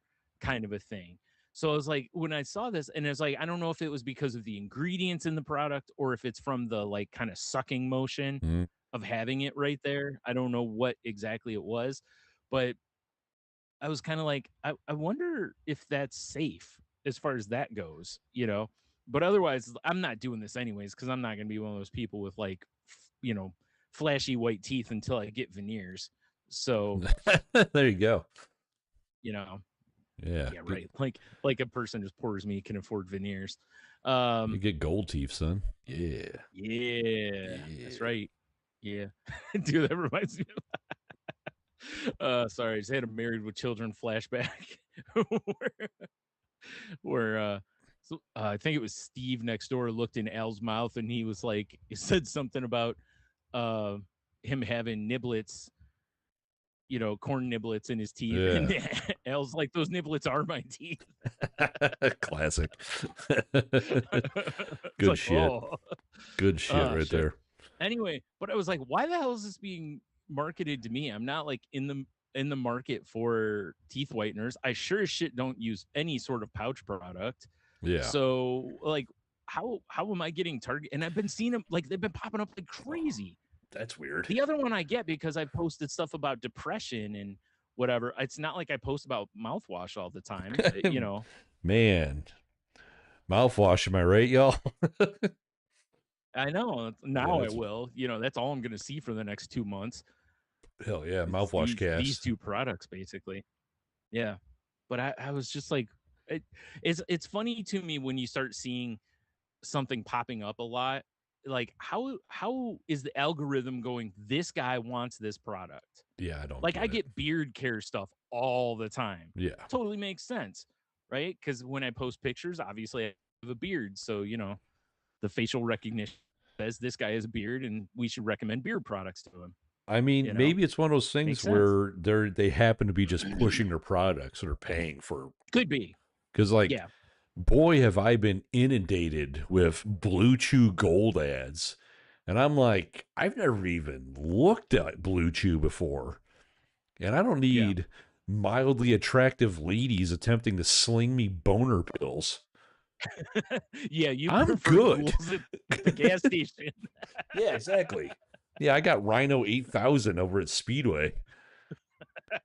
kind of a thing. So I was like, when I saw this, and it's like, I don't know if it was because of the ingredients in the product or if it's from the like kind of sucking motion Hmm. of having it right there. I don't know what exactly it was, but I was kind of like, I wonder if that's safe as far as that goes. But otherwise, I'm not doing this anyways because I'm not going to be one of those people with like, flashy white teeth until I get veneers. So, There you go. you know, Yeah. yeah, right. Like a person as poor as me can afford veneers. You Um, get gold teeth, son. Yeah. yeah, that's Yeah. right. Yeah, dude, that reminds me. Sorry, I just had a Married with Children flashback where, I think it was Steve next door looked in Al's mouth and he said something about uh him having niblets, corn niblets in his teeth, and Yeah. Al's like, those niblets are my teeth. Classic. It's Good like, shit. oh, Good shit right shit. there. Anyway, but I was like, why the hell is this being marketed to me? I'm not like in the market for teeth whiteners. I sure as shit don't use any sort of pouch product. Yeah. So like how am I getting target? And I've been seeing them like they've been popping up like Oh, crazy. that's weird. The other one I get because I posted stuff about depression and whatever. It's not like I post about mouthwash all the time. Man. Mouthwash, am I right, y'all? I know Yeah, now I that's will. That's all I'm going to see for the next 2 months. hell yeah, Is mouthwash these cast. two products basically. Yeah. But I was just like it's funny to me when you start seeing something popping up a lot. Like how is the algorithm going, this guy wants this product? Yeah, I don't Like I get it. get beard care stuff all the time. Yeah. Totally makes sense, right? Cuz when I post pictures, obviously I have a beard, so the facial recognition says this guy has a beard and we should recommend beard products to him, I mean, you know? maybe it's one of those things Makes sense. where they happen to be just pushing their products or paying for Could be. Because, like, Yeah. boy, have I been inundated with Blue Chew Gold ads. And I'm like, I've never even looked at Blue Chew before. And I don't Yeah. need mildly attractive ladies attempting to sling me boner pills. Yeah, you I'm prefer good. ghouls at the gas station. Yeah, exactly. Yeah, I got Rhino 8000 over at Speedway.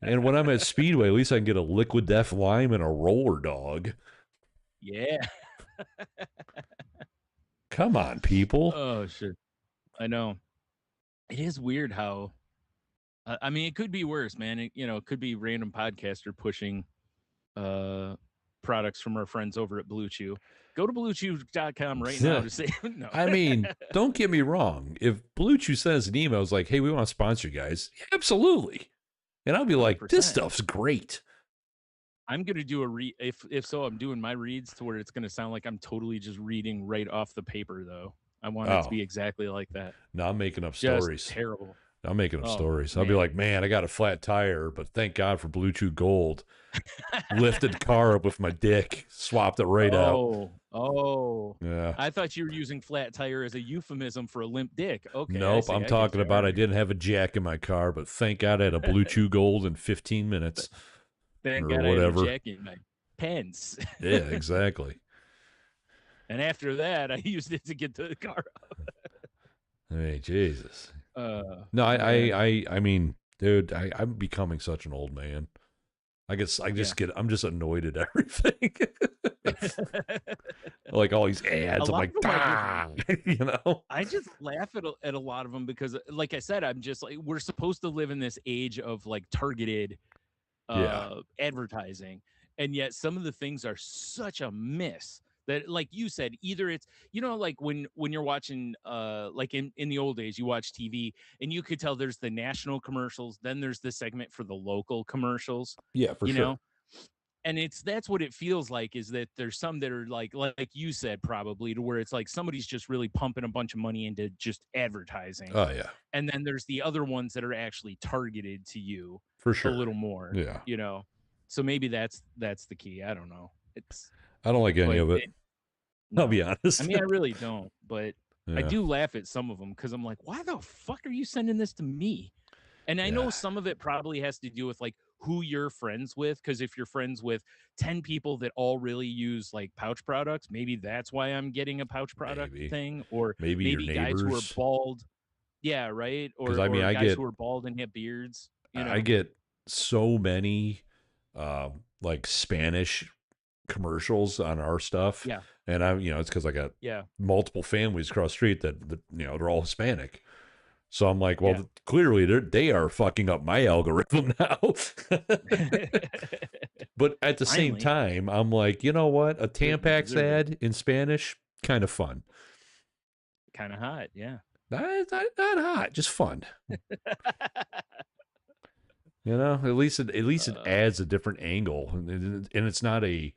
And when I'm at Speedway, at least I can get a Liquid Death Lime and a Roller Dog. Yeah. Come on, people. Oh, shit. I know. It is weird how I mean, it could be worse, man. It could be random podcaster pushing uh products from our friends over at Blue Chew. Go to bluechew.com right now to say no. I mean, don't get me wrong. If Blue Chew sends an email, it's like, hey, we want to sponsor you guys. Yeah, absolutely. And I'll be like, this 100%. stuff's great. I'm gonna do a read if so, I'm doing my reads to where it's gonna sound like I'm totally just reading right off the paper though. I want it to Oh, be exactly like that. now I'm making up Just stories. terrible. I'm making up Oh stories. I'll be man. like, man, I got a flat tire, but thank God for Blue Chew Gold. Lifted the car up with my dick, swapped it right out. Oh. Yeah. I thought you were using flat tire as a euphemism for a limp dick. Okay, I Nope. see. I'm I get talking you. about I All didn't have a jack in my car, but thank God I had a Blue right. Chew Gold in 15 minutes Thank or God I had a whatever. jack in my pants. Yeah, exactly. And after that, I used it to get to the car. Hey, Jesus. No, Man. I mean, dude, I'm becoming such an old man. Yeah. I'm just annoyed at everything. Like all these A ads, I'm lot like, of them are just you know? I just laugh at a lot of them because like I said, I'm just like we're supposed to live in this age of like targeted Yeah, advertising, and yet some of the things are such a miss that like you said, either it's like when you're watching like in the old days you watch TV and you could tell there's the national commercials, then there's the segment for the local commercials, yeah, for you sure. know and that's what it feels like, is that there's some that are like you said, probably, to where it's like somebody's just really pumping a bunch of money into just advertising, Oh yeah, and then there's the other ones that are actually targeted to you for a sure. little more, Yeah, so maybe that's the key. I don't know. I don't like any But of it. I'll be no, I honest. mean, I really don't, but I Yeah, do laugh at some of them because I'm like, why the fuck are you sending this to me? And I know yeah, some of it probably has to do with like who you're friends with. Cause if you're friends with 10 people that all really use like pouch products, maybe that's why I'm getting a pouch product maybe, thing. Or maybe your maybe guys who are neighbors. bald. Yeah, right. Because Or I mean, or guys who are bald and have beards, I get so many, like Spanish commercials on our stuff, Yeah. and it's because I got Yeah. multiple families across the street that they're all Hispanic. So I'm like, Yeah. well, clearly they are fucking up my algorithm now. But at the same Finally. time, I'm like, you know what? A They Tampax deserve it. ad in Spanish, kind of fun. Kind of hot. Yeah. Not hot, just fun. At least it uh, adds a different angle, and it's not the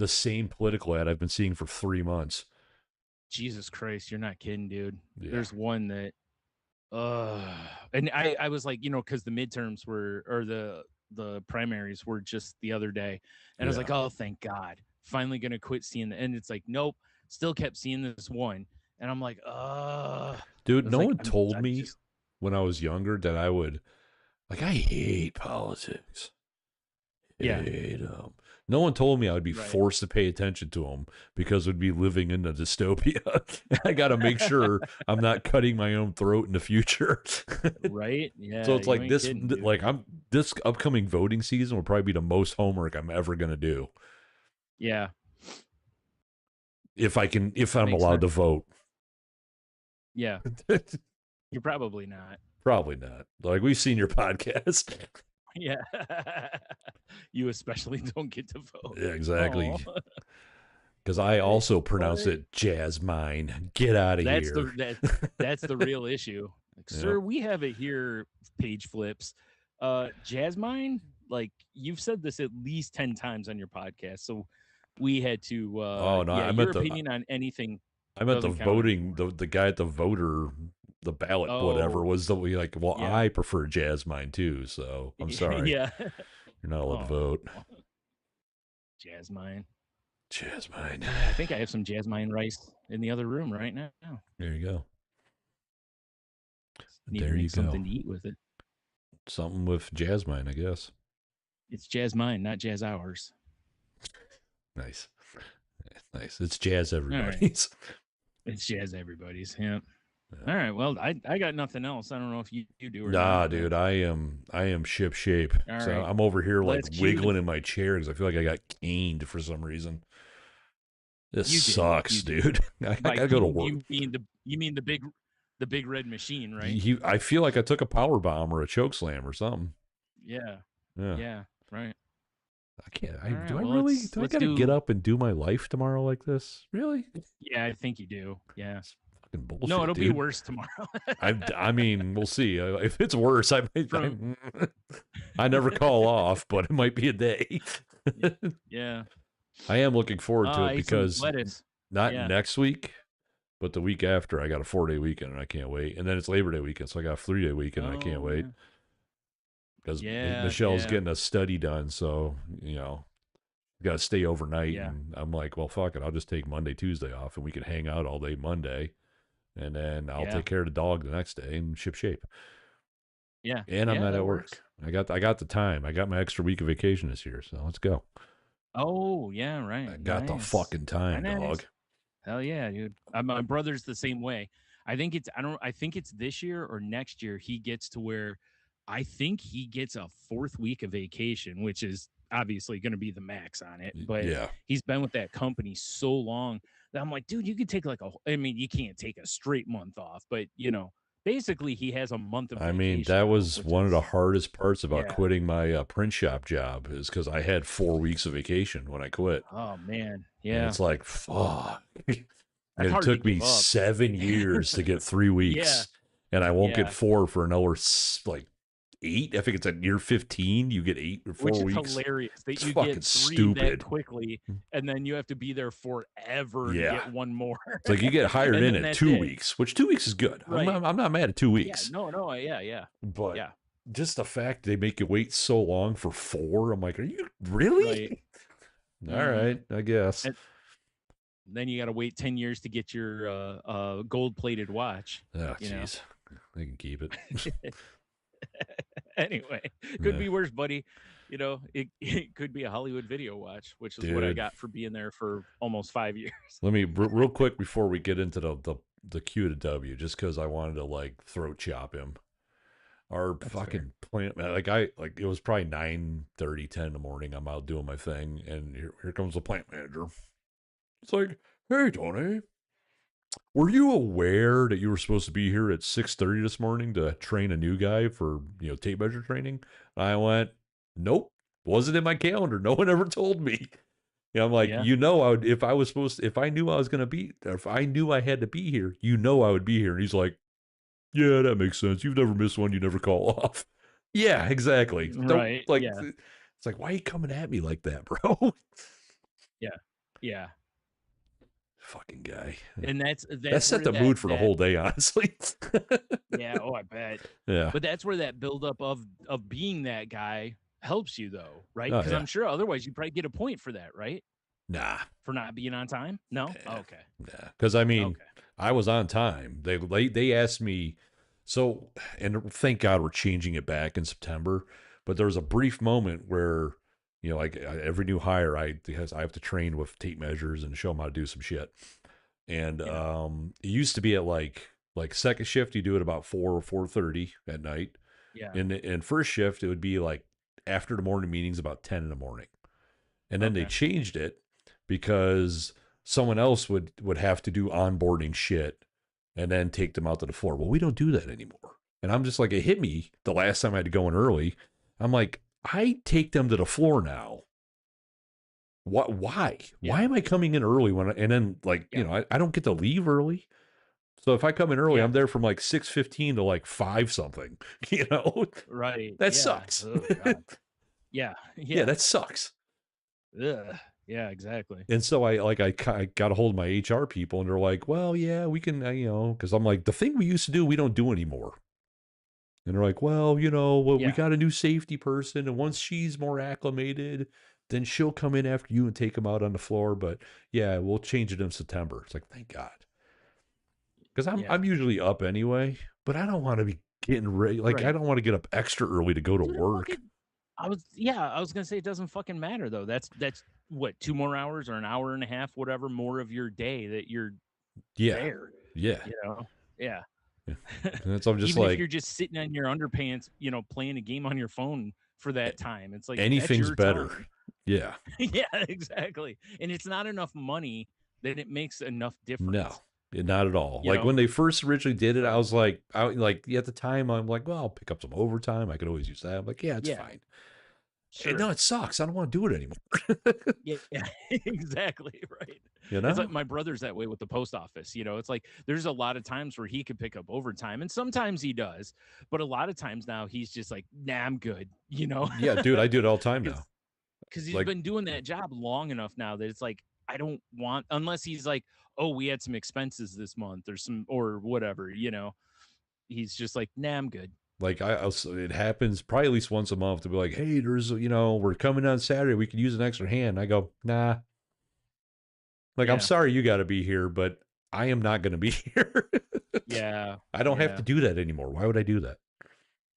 same political ad I've been seeing for 3 months. Jesus Christ. You're not kidding, dude. Yeah, There's one that and I was like, because the midterms were, or the primaries were just the other day, and I was yeah, like, oh, thank God, finally gonna quit seeing the, and it's like, nope, still kept seeing this one, and I'm like, I dude. was No like, one told I me just, when I was younger that I would like. I hate politics. yeah, Hate them. No one told me I would be right, forced to pay attention to them because we'd be living in a dystopia. I got to make sure I'm not cutting my own throat in the future. right, So yeah, it's you like ain't kidding, dude. this upcoming voting season will probably be the most homework I'm ever gonna do Yeah, if I'm makes allowed sense. to vote. Yeah, you're probably not. Probably not. Like we've seen your podcast. Yeah, you especially don't get to vote. Yeah, exactly. Oh, Because I also pronounce but it Jasmine. Get out of That's here. the that that's the real issue. Like, Yep. sir, we have it here, page flips. Jasmine, like you've said this at least 10 times on your podcast. So we had to Oh no, yeah, your opinion on anything I meant the doesn't count voting, anymore. the guy at the ballot, whatever, Oh, was the like, well, yeah. I prefer Jasmine too, so I'm sorry. Yeah. You're not allowed to Oh, vote. Jasmine. Jasmine. Yeah, I think I have some jasmine rice in the other room right now. There you go. Need to There you make go. something to eat with it. Something with jasmine, I guess. It's jasmine, not jazz hours. Nice. Nice. It's jazz All right. everybody's. It's jazz everybody's. Yeah. Yeah. All right. Well, I got nothing else. I don't know if you do or Nah, not. But... dude, I am ship shape. All So right. I'm over here like Let's cue the... wiggling in my chair because I feel like I got caned for some reason. This You did. sucks, You did. dude. I By gotta go to king, work. you mean the big red machine, right? I feel like I took a power bomb or a choke slam or something. Yeah. Yeah. Yeah. Right. I can't. All right. Do I Well, really? let's Do I gotta get do... up and do my life tomorrow like this? Really? Yeah, I think you do. Yeah. It's fucking bullshit. No, it'll dude. be worse tomorrow. I mean, we'll see. If it's worse, I never call off, but it might be a day. Yeah. I am looking forward to it because not Yeah. next week, but the week after, I got a 4-day weekend and I can't wait. And then it's Labor Day weekend, so I got a 3-day weekend and I can't wait. Because Michelle's getting a study done, so got to stay overnight. Yeah. And I'm like, well, fuck it, I'll just take Monday, Tuesday off, and we can hang out all day Monday, and then I'll take care of the dog the next day and ship shape. Yeah, and I'm not at work. I got the time. I got my extra week of vacation this year, so let's go. Oh yeah, right. I got the fucking time, dog. Hell yeah, dude. My brother's the same way. I think it's this year or next year he gets to where I think he gets a 4th week of vacation, which is obviously going to be the max on it. But he's been with that company so long that I'm like, dude, you could take I mean, you can't take a straight month off, but basically he has a month of vacation. I mean, that was one of the hardest parts about quitting my print shop job is because I had 4 weeks of vacation when I quit. Oh man. Yeah. And it's like, fuck. And it took me 7 years to get 3 weeks. And I won't get 4 for another, like, 8. I think it's at year 15. You get 8 or 4 weeks. Which is hilarious that it's you fucking get 3 stupid. that quickly, and then you have to be there forever to get one more. It's like you get hired in at 2 weeks, which 2 weeks is good. Right. I'm not mad at 2 weeks. Yeah, no, yeah. But just the fact they make you wait so long for 4, I'm like, are you really? Right. All right, I guess. And then you got to wait 10 years to get your gold-plated watch. Oh, jeez. They can keep it. Anyway, could be worse, buddy. It could be a Hollywood video watch, which is what I got for being there for almost 5 years. Let me real quick before we get into the Q to W, just because I wanted to like throat chop him. Our fucking plant, it was probably 9:30, 10 in the morning. I'm out doing my thing, and here comes the plant manager. It's like, hey, Tony, were you aware that you were supposed to be here at 6:30 this morning to train a new guy for, tape measure training? And I went, nope, wasn't in my calendar. No one ever told me. I'm like, I would, if I knew I was going to be, or if I knew I had to be here, I would be here. And he's like, yeah, that makes sense. You've never missed one. You never call off. Yeah, exactly. Right. It's like, why are you coming at me like that, bro? Yeah. Fucking guy. And that set the mood for the whole day, honestly. Yeah, I bet. Yeah. But that's where that buildup of being that guy helps you, though, right? Because I'm sure otherwise you'd probably get a point for that, right? Nah. For not being on time? No? Okay. Nah. Because, I mean, I was on time. They asked me, and thank God we're changing it back in September, but there was a brief moment where, every new hire, I have to train with tape measures and show them how to do some shit. And it used to be at like second shift, you do it about 4 or 4:30 at night. Yeah. And first shift, it would be like after the morning meetings about 10 in the morning. And then they changed it because someone else would have to do onboarding shit and then take them out to the floor. Well, we don't do that anymore. And I'm just like, it hit me the last time I had to go in early. I'm like, I take them to the floor now. What? Why? Yeah. Why am I coming in early and then I don't get to leave early. So if I come in early, I'm there from like 6:15 to like 5 something, Right. That sucks. Oh, God. Yeah. That sucks. Ugh. Yeah, exactly. And so I got a hold of my HR people and they're like, well, yeah, we can, because I'm like, the thing we used to do, we don't do anymore. And they're like, well, we got a new safety person. And once she's more acclimated, then she'll come in after you and take him out on the floor. But yeah, we'll change it in September. It's like, thank God. Because Yeah. I'm usually up anyway, but I don't want to be getting ready. Like, I Right. don't want to get up extra early to go to Dude, it work. fucking I was gonna say it doesn't fucking matter though. That's what, 2 more hours or an hour and a half, whatever more of your day that you're Yeah. there, Yeah. you know? Yeah. Yeah. And so I'm just Even if like, you're just sitting on your underpants, playing a game on your phone for "A- that time, it's like that's anything's your better. time. Yeah. Yeah, exactly. And it's not enough money that it makes enough No, difference, not at all. you Like know? when they first originally did it, I So, was like, at the time, I'm like, well, I'll pick up some overtime. I could always use that. I'm like, yeah, it's yeah, fine. And no, sure. it sucks. I don't want to do it anymore. Yeah, exactly, right. You It's like know? my brother's that way with the post office, it's like there's a lot of times where he could pick up overtime, and sometimes he does, but a lot of times now he's just like, "Nah, I'm good," you know? Yeah, dude, I do it all the time now. 'Cause 'cause he's Like, been doing that job long enough now that it's like, I don't want unless he's like, "Oh, we had some expenses this month," or whatever, he's just like, "Nah, I'm good." it happens probably at least once a month to be like, hey, we're coming on Saturday. We could use an extra hand. I go, nah. Like, I'm Yeah. sorry you got to be here, but I am not going to be here. Yeah. I don't have to Yeah. do that anymore. Why would I do that?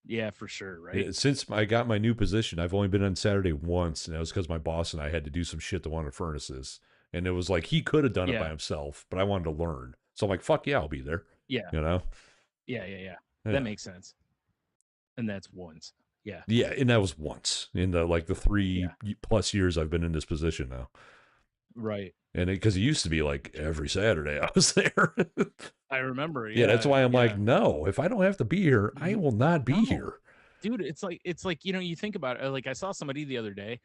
Yeah, for sure, right? Since I got my new position, I've only been on Saturday once, and that was because my boss and I had to do some shit to one of the furnaces. And it was like he could have done it by Yeah. himself, but I wanted to learn. So I'm like, fuck yeah, I'll be there. Yeah. You know? Yeah, yeah, yeah. That Yeah. makes sense. And that's once. Yeah. Yeah, and that was once in the Yeah. 3+ years I've been in this position now. Right. And because it used to be like every Saturday I was there. I remember, Yeah, that's yeah, why I'm like, yeah. no, if I don't have to be here, I Mhm. will not be No. here. Dude, it's like, you think about it, like, I saw somebody the other day,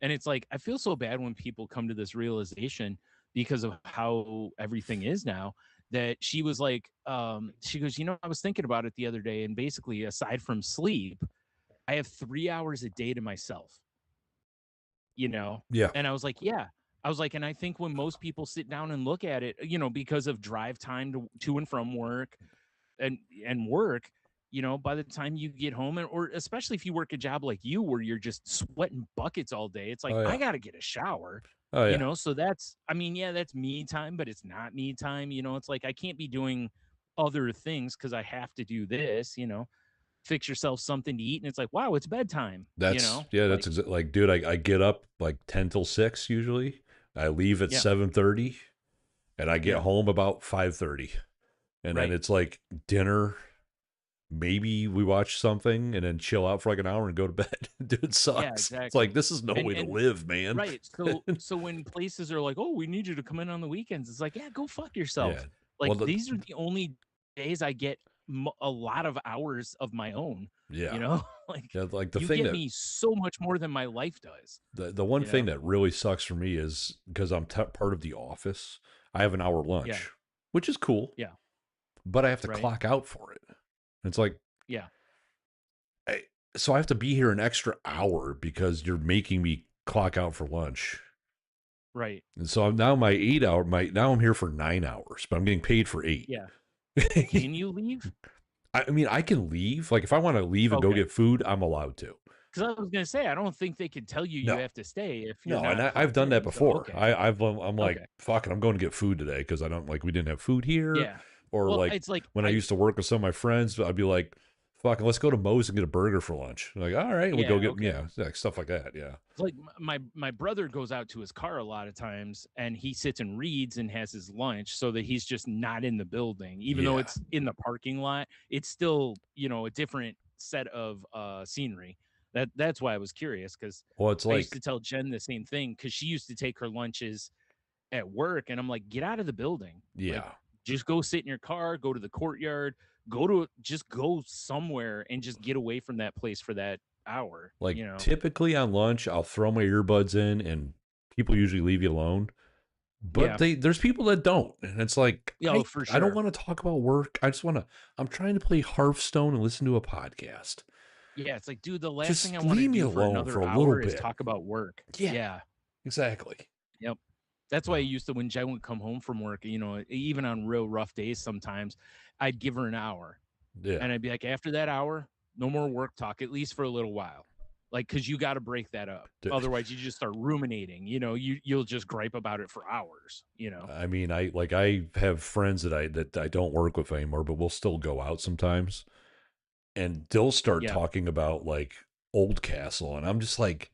and it's like, I feel so bad when people come to this realization because of how everything is now, that she was like, she goes, I was thinking about it the other day, and basically, aside from sleep, I have 3 hours a day to myself, you know? Yeah. And I was like, yeah. I was like, and I think when most people sit down and look at it, because of drive time to and from work and work, by the time you get home, or especially if you work a job like you where you're just sweating buckets all day, it's like Oh I yeah. got to get a shower, Oh yeah. so that's, I mean, yeah, that's me time, but it's not me time, it's like I can't be doing other things because I have to do this, fix yourself something to eat, and it's like, wow, it's bedtime, like, Like, dude, I get up like 10 till 6 usually. I leave at yeah, 7:30 and I get yeah, home about 5:30. And then right, it's like dinner. Maybe we watch something and then chill out for like an hour and go to bed. Dude, it yeah, sucks. It's like, exactly, this is no and way to and live, man. right. So when places are like, "Oh, we need you to come in on the weekends," it's like, "Yeah, go fuck yourself." Yeah. Well, Like these are the only days I get a lot of hours of my own. yeah. Like Yeah, like you get me so much more than my life does. the one You thing know? that really sucks for me is because I'm part of the office, I have an hour Yeah. lunch, which is cool, Yeah. but I have to Right. clock out for it. It's like, Yeah. I, so I have to be here an extra hour because you're making me clock out for lunch. Right. And so now my 8 hour, now I'm here for 9 hours, but I'm getting paid for eight. Yeah. Can you leave? I mean, I can leave. Like if I want to leave and go Okay. get food, I'm allowed to. Because I was gonna say I don't think they could tell you No, have to stay if you're no, and not I've clocked done that in. So before. okay. I'm like, Okay. fuck it, I'm going to get food today because I don't like we didn't have food here, Yeah. or Well, like it's like when I used to work with some of my friends, I'd be like, fuck, let's go to Moe's and get a burger for lunch. Like, all right, we go yeah, get okay. stuff like that. Yeah, It's like my brother goes out to his car a lot of times, and he sits and reads and has his lunch so that he's just not in the building, even though yeah. it's in the parking lot. It's still, a different set of scenery. That's why I was curious, because Well, it's I used to like, tell Jen the same thing, because she used to take her lunches at work, and I'm like, get out of the building, like yeah, just go sit in your car, go to the courtyard, just go somewhere and just get away from that place for that hour, like typically on lunch, I'll throw my earbuds in, and people usually leave you alone. But Yeah. there's people that don't, and it's like Yeah, oh, for I don't sure. want to talk about work. I just want to. I'm trying to play Hearthstone and listen to a podcast. Yeah, it's like, dude, the last thing I Just wanna leave me do for alone for another a little hour is bit. talk about work. Yeah, Yeah, exactly. yep. That's why I Yeah, used to, when Jen would come home from work, even on real rough days sometimes, I'd give her an hour, yeah. and I'd be like, "After that hour, no more work talk, at least for a little while." Like, because you got to break that up. Otherwise, you just start ruminating. You'll just gripe about it for hours. I mean, I have friends that I don't work with anymore, but we'll still go out sometimes, and they'll start Yeah. talking about like Oldcastle, and I'm just like,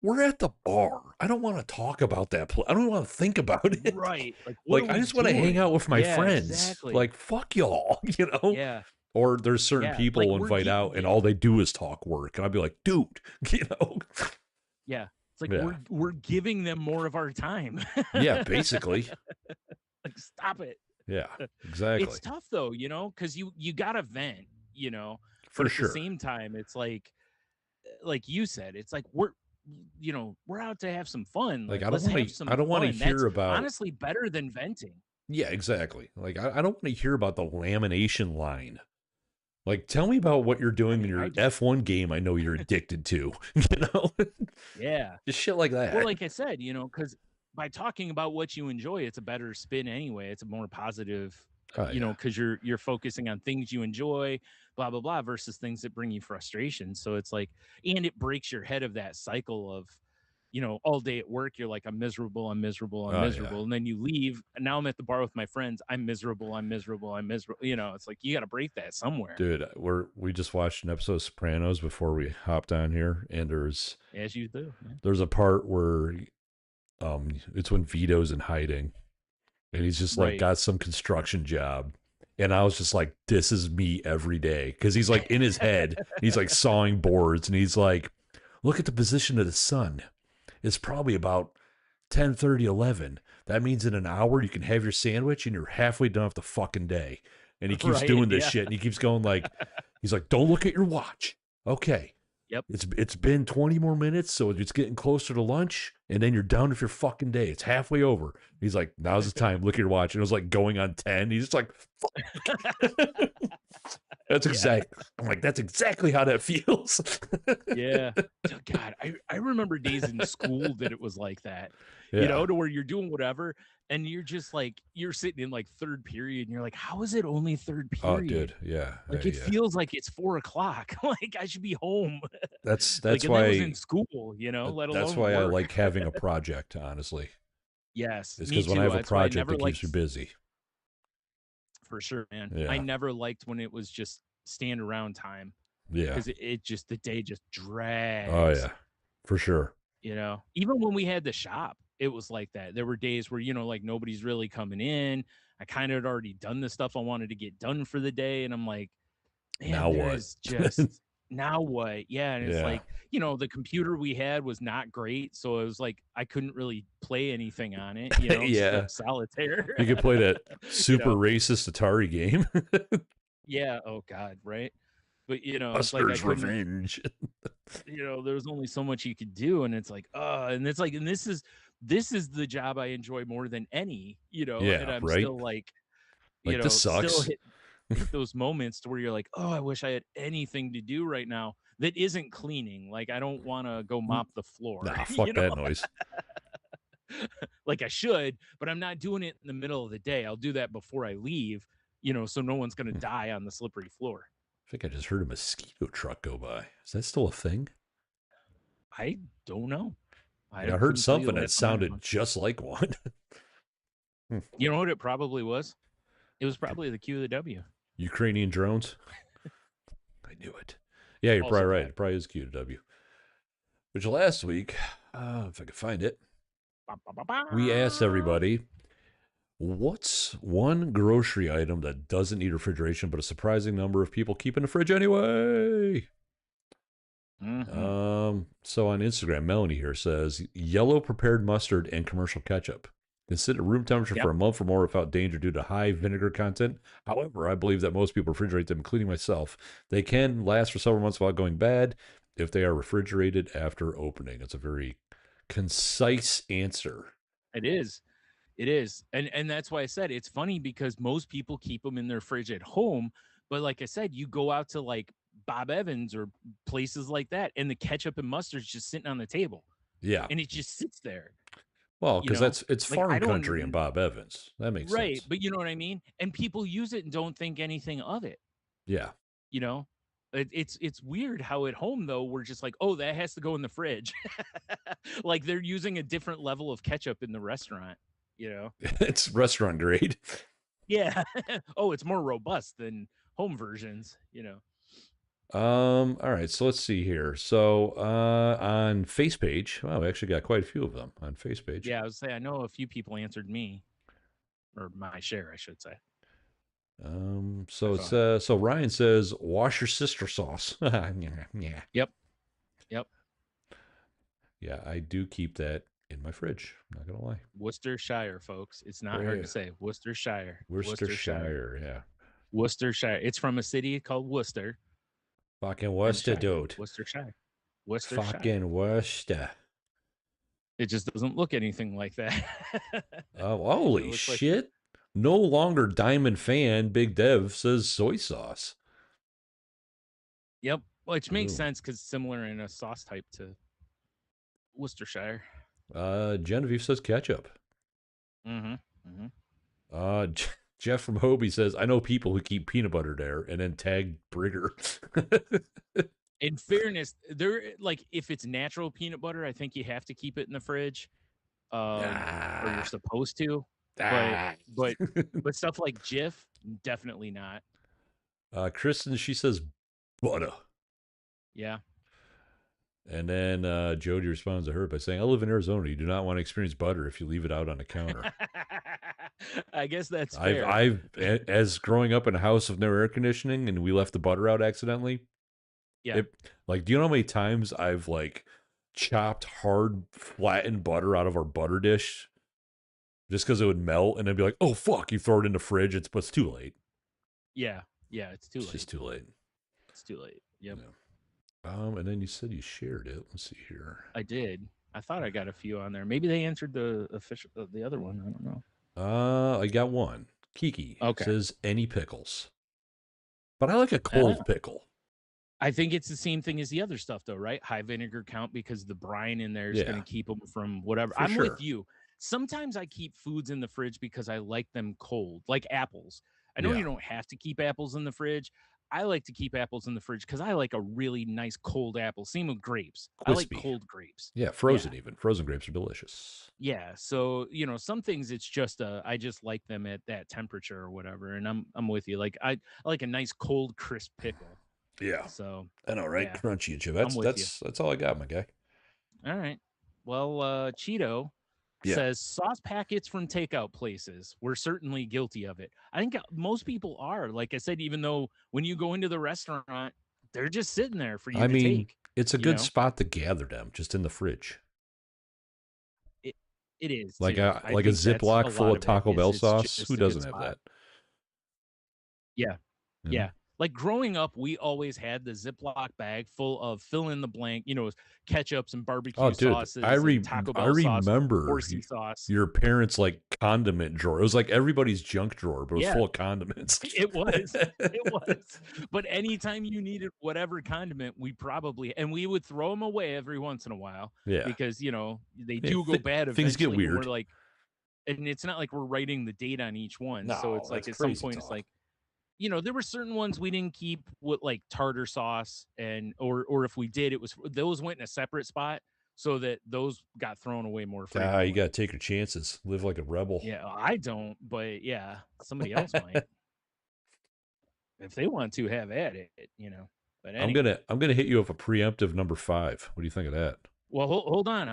we're at the bar. I don't want to talk about that. I don't want to think about it. Right. Like, what are Like, I we just want to hang doing? out with my Yeah, friends. exactly. Like, fuck y'all, you know? Yeah. Or there's certain Yeah. Like, people invite out and all they do is talk work. And I'll be like, dude, you know? yeah. It's like Yeah. we're giving them more of our time. Yeah, basically. Like, stop it. Yeah, exactly. It's tough though, because you gotta vent, For but at the sure. same time, it's like you said, it's like we're out to have some fun. Like, Like, let's have some I don't want to fun. That's hear about, honestly better than venting. yeah, exactly. Like, I don't want to hear about the lamination line. Like, tell me about what you're I doing in mean, I your do. F1 game I know you're addicted to, you know? Yeah. Just shit like Well, that. like I said, because by talking about what you enjoy, it's a better spin anyway. It's a more positive, Oh, yeah. because you're focusing on things you enjoy, blah blah blah, versus things that bring you frustration. So it's like, and it breaks your head of that cycle of, all day at work, you're like, I'm miserable, I'm miserable, I'm Oh, yeah. miserable, and then you leave, and now I'm at the bar with my friends, I'm miserable, I'm miserable, I'm miserable. It's like you got to break that somewhere. Dude, we just watched an episode of Sopranos before we hopped on here, and As you do. Yeah. there's a part where it's when Vito's in hiding, and he's just like Right. got some construction job. And I was just like, this is me every day. Because he's like in his head, he's like sawing boards, and he's like, look at the position of the sun. It's probably about 10:30, 11. That means in an hour you can have your sandwich and you're halfway done with the fucking day. And he keeps Right. doing this Yeah. shit, and he keeps going like, he's like, don't look at your watch. Okay. Yep. It's been 20 more minutes, so it's getting closer to lunch, and then you're done with your fucking day. It's halfway over. He's like, now's the time. Look at your watch. And it was like going on 10. He's just like, fuck. That's exactly. I'm like, that's exactly how that feels. Yeah. God, I remember days in school that it was like that, Yeah. to where you're doing whatever and you're just like, you're sitting in like third period and you're like, how is it only third Oh, period? dude. Yeah. Like, Yeah, it yeah. feels like it's 4 o'clock. Like, I should be home. That's Like, and that was why in school, let that's alone why I work. like having a project, honestly. Yes, It's me because when I too. have a That's why I project never that keeps me liked, busy. for sure, man. I Yeah. never liked when it was just stand around time, Yeah. because it just, the day just Oh, drags. yeah. For sure. Even when we had the shop, it was like that. There were days where, like, nobody's really coming in. I kind of had already done the stuff I wanted to get done for the day. And I'm like, man, Now there what? is just, now what? Yeah. And it's Yeah. like, the computer we had was not great. So it was like, I couldn't really play anything on it, Yeah. except solitaire. You could play that You super know? racist Atari game. Yeah. Oh God. Right. But, it's like I Buster's couldn't, Revenge. there was only so much you could do. And it's like, and it's like, and this is the job I enjoy more than any, Yeah, and I'm right? still like, Like, this still sucks. hit those moments to where you're like, oh, I wish I had anything to do right now that isn't cleaning. Like, I don't want to go mop the floor, Nah, fuck that noise. like I should, but I'm not doing it in the middle of the day. I'll do that before I leave, so no one's going to die on the slippery floor. I think I just heard a mosquito truck go by. Is that still a thing? I don't know. I heard couldn't tell you something the that last time I sounded looked. just like one. You know what it probably was? It was probably the Q of the W. Ukrainian drones. I knew it. Yeah, you're Also probably right. that. It probably is QW. Which last week, if I could find it, we asked everybody, what's one grocery item that doesn't need refrigeration, but a surprising number of people keep in the fridge anyway? Mm-hmm. So on Instagram, Melanie here says yellow prepared mustard and commercial ketchup. Can sit at room temperature for a month or more without danger due to high vinegar content. However, I believe that most people refrigerate them, including myself. They can last for several months without going bad if they are refrigerated after opening. It's a very concise answer. It is. It is. And that's why I said it's funny, because most people keep them in their fridge at home. But like I said, you go out to like Bob Evans or places like that, and the ketchup and mustard's just sitting on the table. Yeah. And it just sits there. Well, because it's Like, farm country in Bob Evans. That makes right, sense. but you know what I mean? And people use it and don't think anything of it, Yeah. you know? It's weird how at home though we're just like, oh, that has to go in the fridge. Like they're using a different level of ketchup in the restaurant, you know? It's restaurant grade. Yeah. Oh, it's more robust than home versions, you know. All right, so let's see here. So on Face Page, wow, we actually got quite a few of them on Face Page. Yeah, I would say I know a few people answered me, or my share, I should say. I So it's thought. so Ryan says wash your sister sauce. Yeah, yeah. Yep. Yep. Yeah, I do keep that in my fridge. Not gonna lie. Worcestershire, folks. It's not hard Yeah. to say. Worcestershire. Worcestershire. Worcestershire, yeah. Worcestershire. It's from a city called Worcester Fucking and Worcester, Shire. dude. Worcestershire. Worcestershire. Fucking Worcester. It just doesn't look anything like that. Oh, It holy looks like shit. No longer Diamond Fan. Big Dev says soy sauce. yep, which makes Ooh. sense because similar in a sauce type to Worcestershire. Genevieve says ketchup. Mm-hmm. Mm-hmm. Uh, Jeff from Hobie says, I know people who keep peanut butter there and then tag Brigger. In fairness, there like if it's natural peanut butter, I think you have to keep it in the fridge, or you're ah, supposed to. But ah. but but stuff like Jif, definitely not. Kristen, she says butter. Yeah. And then Jody responds to her by saying, I live in Arizona. You do not want to experience butter if you leave it out on the counter. I guess that's I've, fair. I've, as growing up in a house with no air conditioning and we left the butter out accidentally, Yeah. it, like, do you know how many times I've, like, chopped hard, flattened butter out of our butter dish just because it would melt and then be like, oh, fuck, you throw it in the fridge. But it's too late. Yeah. Yeah. It's too It's late. just too late. It's too late. Yep. Yeah. And then you said you shared it. Let's see here. I did. I thought I got a few on there. Maybe they answered the official, the other one. I don't know. I got one. Kiki Okay. says any pickles, but I like a Uh, cold pickle. I think it's the same thing as the other stuff, though, right? High vinegar count because the brine in there is going Yeah, to keep them from whatever. for I'm with sure. you. Sometimes I keep foods in the fridge because I like them cold, like apples. I know you Yeah, don't have to keep apples in the fridge. I like to keep apples in the fridge because I like a really nice cold apple. Same with grapes. I like crispy. cold grapes. Yeah, Yeah. frozen even. Frozen grapes are delicious. Yeah. So, some things it's just I just like them at that temperature or whatever. And I'm with you. Like I like a nice cold, crisp pickle. Yeah, So I know, right? yeah, Crunchy and chip. I'm with you. That's all I got, my guy. All right. Well, Cheeto Yeah, says sauce packets from takeout places. We're certainly guilty of it. I think most people are. Like I said, even though when you go into the restaurant, they're just sitting there for you I to mean, take. it's a You good know, spot to gather them, just in the fridge, it it is like too. a I like a think that's a Ziploc full lot of of it. Taco Is Bell it's sauce. Who just a good doesn't have spot. that? Yeah. You know? Yeah. Like growing up, we always had the Ziploc bag full of fill in the blank, ketchups and Oh, barbecue dude, sauces and Taco I Bell sauce, remember horsey sauce. your parents' like condiment drawer. It was like everybody's junk drawer, but it was Yeah, full of condiments. it was. It was. But anytime you needed whatever condiment, and we would throw them away every once in a while Yeah, because, they yeah. do go bad Things get eventually. And we're weird. like, and it's not like we're writing the date on each one. So No, it's that's like at some crazy point, it's talk. like, there were certain ones we didn't keep with like tartar sauce or if we did, it was those went in a separate spot so that those got thrown away more Ah, you frequently. gotta take your chances. Live like a rebel. Yeah, I don't, but yeah, somebody else might if they want to have at it. But anyway, I'm gonna hit you with a preemptive number 5. What do you think of that? well, hold on, Oh,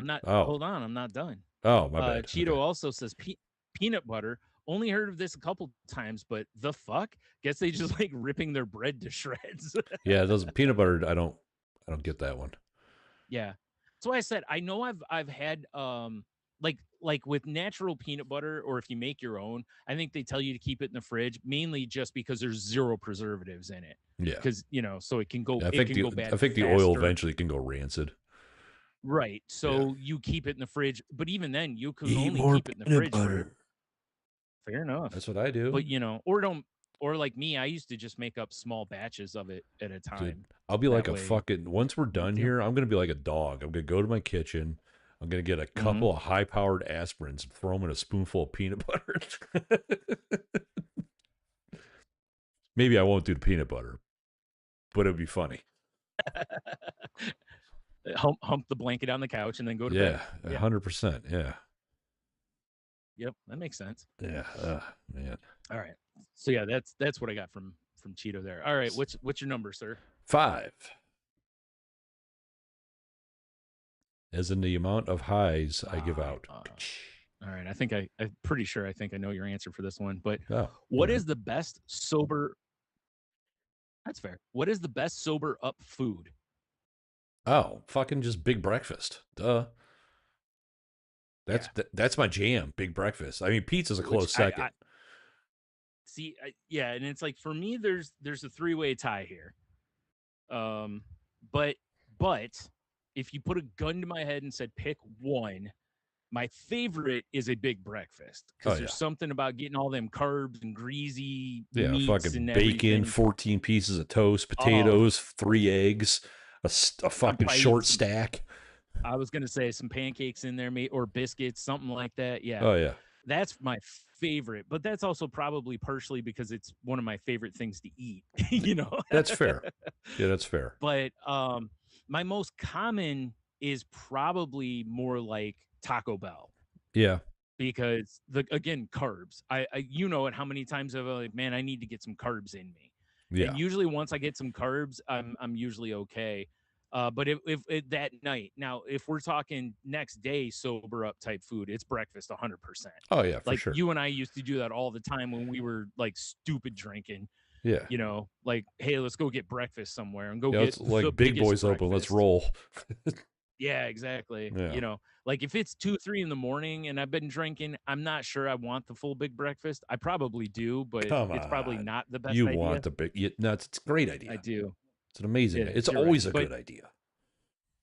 I'm not done. oh, my bad. Cheeto Okay. also says peanut butter. Only heard of this a couple times, but the fuck? Guess they just like ripping their bread to shreds. Yeah, those peanut butter. I don't get that one. Yeah. That's why I said I know I've had like with natural peanut butter or if you make your own, I think they tell you to keep it in the fridge mainly just because there's zero preservatives in it. Yeah, Cuz so it can go yeah, I bad think the oil faster. eventually can go rancid. Right. Yeah. So you keep it in the fridge, but even then you can Eat only more keep it in the peanut fridge for butter. fair enough. That's what I do. But or don't or like me, I used to just make up small batches of it at a Dude, time. I'll be like That a way, fucking once we're no big done deal. here, I'm gonna be like a dog. I'm gonna go to my kitchen. I'm gonna get a Mhm. couple of high powered aspirins, throw them in a spoonful of peanut butter. Maybe I won't do the peanut butter, but it'd be funny. Hump the blanket on the couch and then go to Yeah, bed. Yeah. 100%. Yeah, Yep. That makes sense. yeah. Man, All right. So yeah, that's what I got from Cheeto there. All right. What's your number, sir? 5, as in the amount of highs I give out. All right. I'm pretty sure I think I know your answer for this one. But Oh, all what right. is the best sober? That's fair. What is the best sober up food? Oh, fucking just big breakfast. Duh. Yeah. That's my jam. Big breakfast. I mean, pizza's a Which close I second. see. Yeah, and it's like for me, there's a three-way tie here. Um, but but if you put a gun to my head and said pick one, my favorite is a big breakfast Oh because there's yeah, something about getting all them carbs and greasy yeah. meats Fucking and bacon, everything. 14 pieces of toast, Oh, potatoes, 3 eggs, a I'm fucking probably eating short some. stack. I was gonna say some pancakes in there, or biscuits, something like that. Yeah, Oh yeah, that's my favorite. But that's also probably partially because it's one of my favorite things to eat. you know. that's fair. Yeah, that's fair. But my most common is probably more like Taco Bell Yeah, because the again carbs. I you know it how many times I've like, man, I need to get some carbs in me. And yeah, usually once I get some carbs, I'm usually okay. But if that night, now if we're talking next day sober up type food, it's breakfast 100%. oh yeah, for Like sure. you and I used to do that all the time when we were like stupid drinking, Yeah, like, hey, let's go get breakfast somewhere and go yeah. get It's the like big biggest boys open. Let's breakfast. roll. Yeah, exactly. Yeah, Like if it's 2, 3 in the morning and I've been drinking, I'm not sure I want the full big breakfast. I probably do, but come it's probably on. not the best You want idea. the big? No, it's a great I idea. do. It's an amazing. It It's is. You're right. always a But good idea.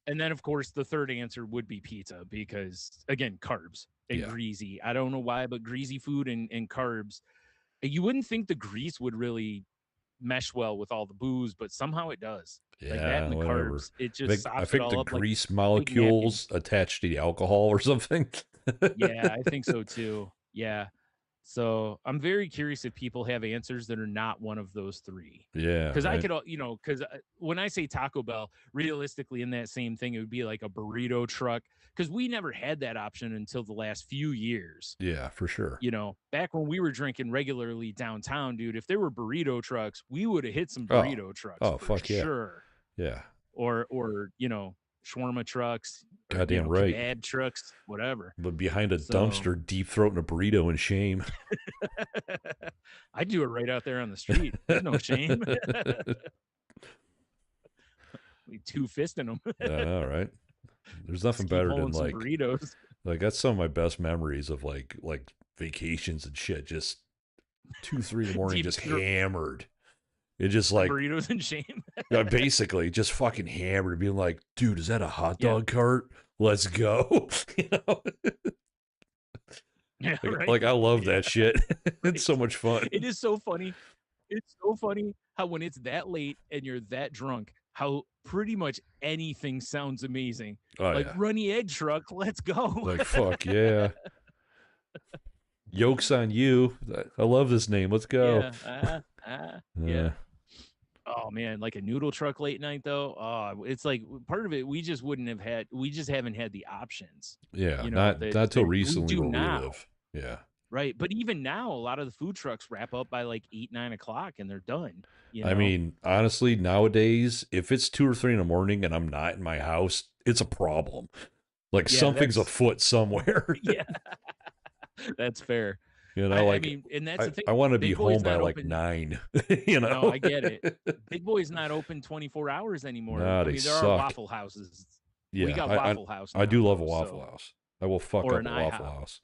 and then of course the third answer would be pizza because again, carbs and Yeah, greasy. I don't know why, but greasy food and carbs. You wouldn't think the grease would really mesh well with all the booze, but somehow it does. Like that yeah. and the Whatever. carbs, it I just think I sops it think the all up grease like napkins. molecules attached to the alcohol or something. Yeah, I think so too. Yeah. So I'm very curious if people have answers that are not one of those three. Yeah, Because I right. could, because when I say Taco Bell, realistically, in that same thing, it would be like a burrito truck. Because we never had that option until the last few years. Yeah, for sure. Back when we were drinking regularly downtown, dude, if there were burrito trucks, we would have hit some Oh, burrito trucks oh, for fuck yeah, sure. yeah. Or shawarma trucs or Goddamn right. kebab trucks, whatever. But behind a So dumpster, deep throating a burrito in shame. I do it right out there on the street. There's no shame. We two fisting them. I know, right? There's nothing Just keep better than pulling some burritos. like that's some of my best memories of like vacations and shit. Just 2, 3 in the morning, Deep just hammered. It just like burritos and shame. basically just fucking hammered, being like, dude, is that a hot Yeah. dog cart? Let's go. Yeah, right. Like I love Yeah, that shit. It's right. so much fun. It is so funny. It's so funny how when it's that late and you're that drunk, how pretty much anything sounds amazing. Oh Like yeah. runny egg truck, let's go. Like fuck yeah. Yolks on you. I love this name. Let's go. Yeah. Yeah. Uh, Oh man, like a noodle truck late night though. Oh, it's like part of it we just wouldn't have had. We just haven't had the options, yeah, that not till that we recently do where we now, live. Yeah. right? But even now, a lot of the food trucks wrap up by like 8, 9 o'clock, and they're done. I mean, honestly, nowadays, if it's 2 or 3 in the morning and I'm not in my house, it's a problem. Like Yeah, something's that's afoot somewhere. yeah, that's fair. I Like mean, and that's the thing. I want to be Big Boy's home by not like open. 9, No, I get it. Big Boy's not open 24 hours anymore. Nah, I they mean, there are suck. Waffle Houses. We Yeah, got Waffle House I now do love a though, Waffle so House. I will fuck or up an a Waffle IHOP. House.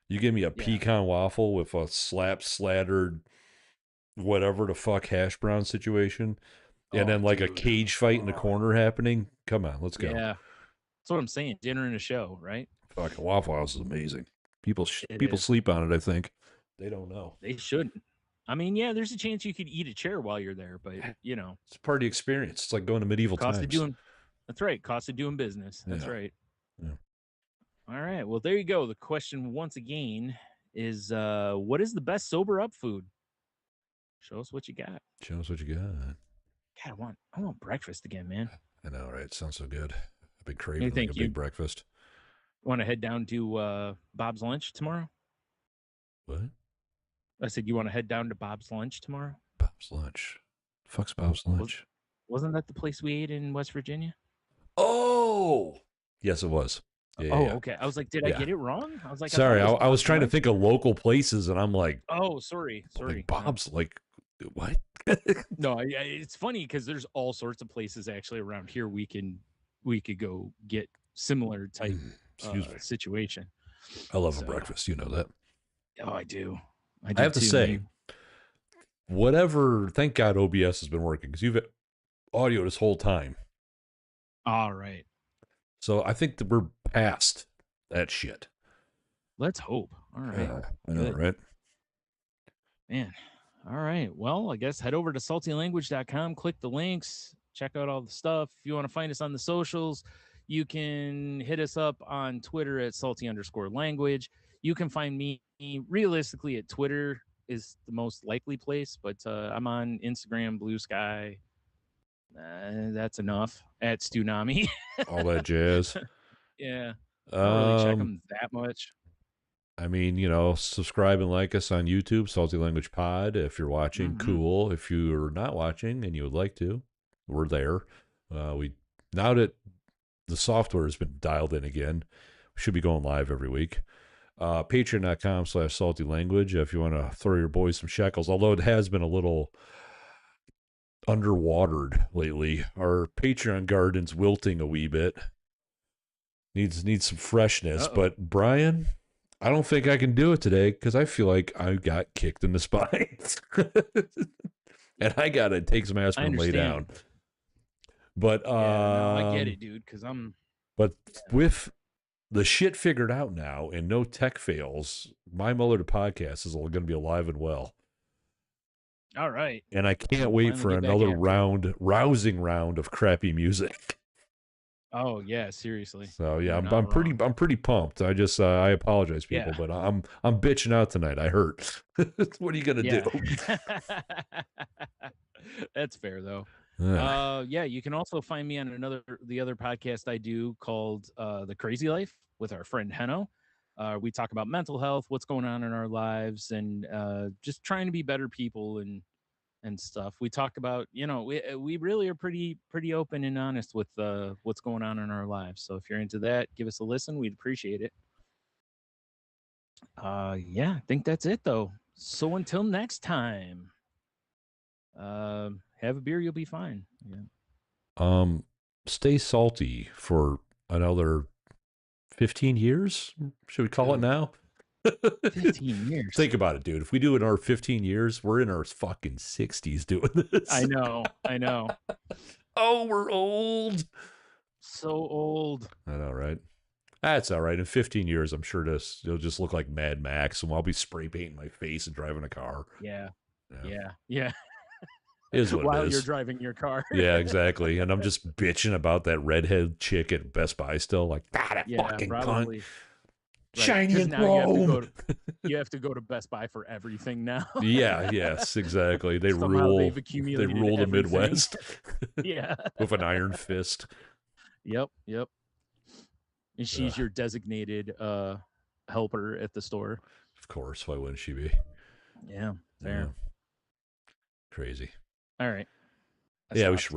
You give me a Yeah. pecan waffle with a slap slattered whatever the fuck hash brown situation, and Oh, then like a dude. cage fight in the Oh, corner happening. Come on, let's go. yeah. That's what I'm saying. Dinner and a show, right? Fucking Waffle House is amazing. People It people is. sleep on it. I think they don't know. They shouldn't. I mean, yeah, there's a chance you could eat a chair while you're there, but It's a party experience. It's like going to medieval cost of times. doing that's right. Cost of doing business. That's Yeah. right. Yeah. All right. Well, there you go. The question once again is what is the best sober up food? Show us what you got. Show us what you got. God, I want breakfast again, man. I know, right? Sounds so good. I've been You craving like a think big you breakfast. want to head down to Bob's Lunch tomorrow? What? I said you want to head down to Bob's Lunch tomorrow. Bob's Lunch. Fuck's Bob's Lunch? Wasn't that the place we ate in West Virginia? Oh, yes, it was. Yeah, yeah, Oh, yeah. okay. I was like, did I Yeah. get it wrong? I was like, I thought Sorry, it was I was Bob's trying to Lunch. think of local places, and I'm Oh, sorry, like No, Bob's, like what? no. It's funny because there's all sorts of places actually around here we could go get similar type Excuse me. situation. I love a So, breakfast. You know that. oh, I do. I I do have to too, say, man. whatever. Thank God OBS has been working because you've had audio this whole time. All right. So I think that we're past that shit. Let's hope. All right. I know, Good. right? Man. All right. Well, I guess head over to saltylanguage.com, click the links, check out all the stuff. If you want to find us on the socials, you can hit us up on Twitter at salty_language. You can find me realistically at Twitter is the most likely place, but I'm on Instagram, Blue Sky. That's enough at Stunami. All that jazz. Yeah. I don't really check Um, them that much. I mean, subscribe and like us on YouTube, Salty Language Pod. If you're watching, Mm-hmm. cool. If you're not watching and you would like to, we're there. We now that the software has been dialed in again, we should be going live every week. Patreon.com/salty language if you want to throw your boys some shekels, although it has been a little underwatered lately. Our Patreon garden's wilting a wee bit. Needs some freshness. Uh-oh. But Brian, I don't think I can do it today because I feel like I got kicked in the spine. And I gotta take some aspirin and lay down. But yeah, no, I get it, dude, because but with the shit figured out now and no tech fails, my Muller to podcast is going to be alive and well. All right. And I can't wait for another rousing round of crappy music. Oh yeah, seriously. So yeah, I'm pretty pumped. I apologize, people, but I'm bitching out tonight. I hurt. What are you gonna do? That's fair though. Yeah, you can also find me on the other podcast I do called The Crazy Life with our friend Heno. We talk about mental health, what's going on in our lives, and just trying to be better people and stuff. We talk about, we really are pretty open and honest with what's going on in our lives. So if you're into that, give us a listen. We'd appreciate it. Yeah, I think that's it though. So until next time, have a beer, you'll be fine. Yeah. Stay salty for another 15 years. Should we call it now? 15 years. Think about it, dude. If we do it in our 15 years, we're in our fucking 60s doing this. I know. Oh, we're old. So old. I know, right? That's all right. In 15 years, I'm sure it'll just look like Mad Max, and I'll be spray painting my face and driving a car. Yeah. Is what While it is. you're driving your car. Yeah, exactly. And I'm just bitching about that redhead chick at Best Buy still. Like, that fucking probably. cunt. Right. Shiny and chrome. You have to go to Best Buy for everything now. Yes, exactly. They Somehow rule. They've accumulated they rule the everything. Midwest. Yeah. With an iron fist. Yep. And she's your designated helper at the store. Of course. Why wouldn't she be? Yeah. Fair. Crazy. All right. We should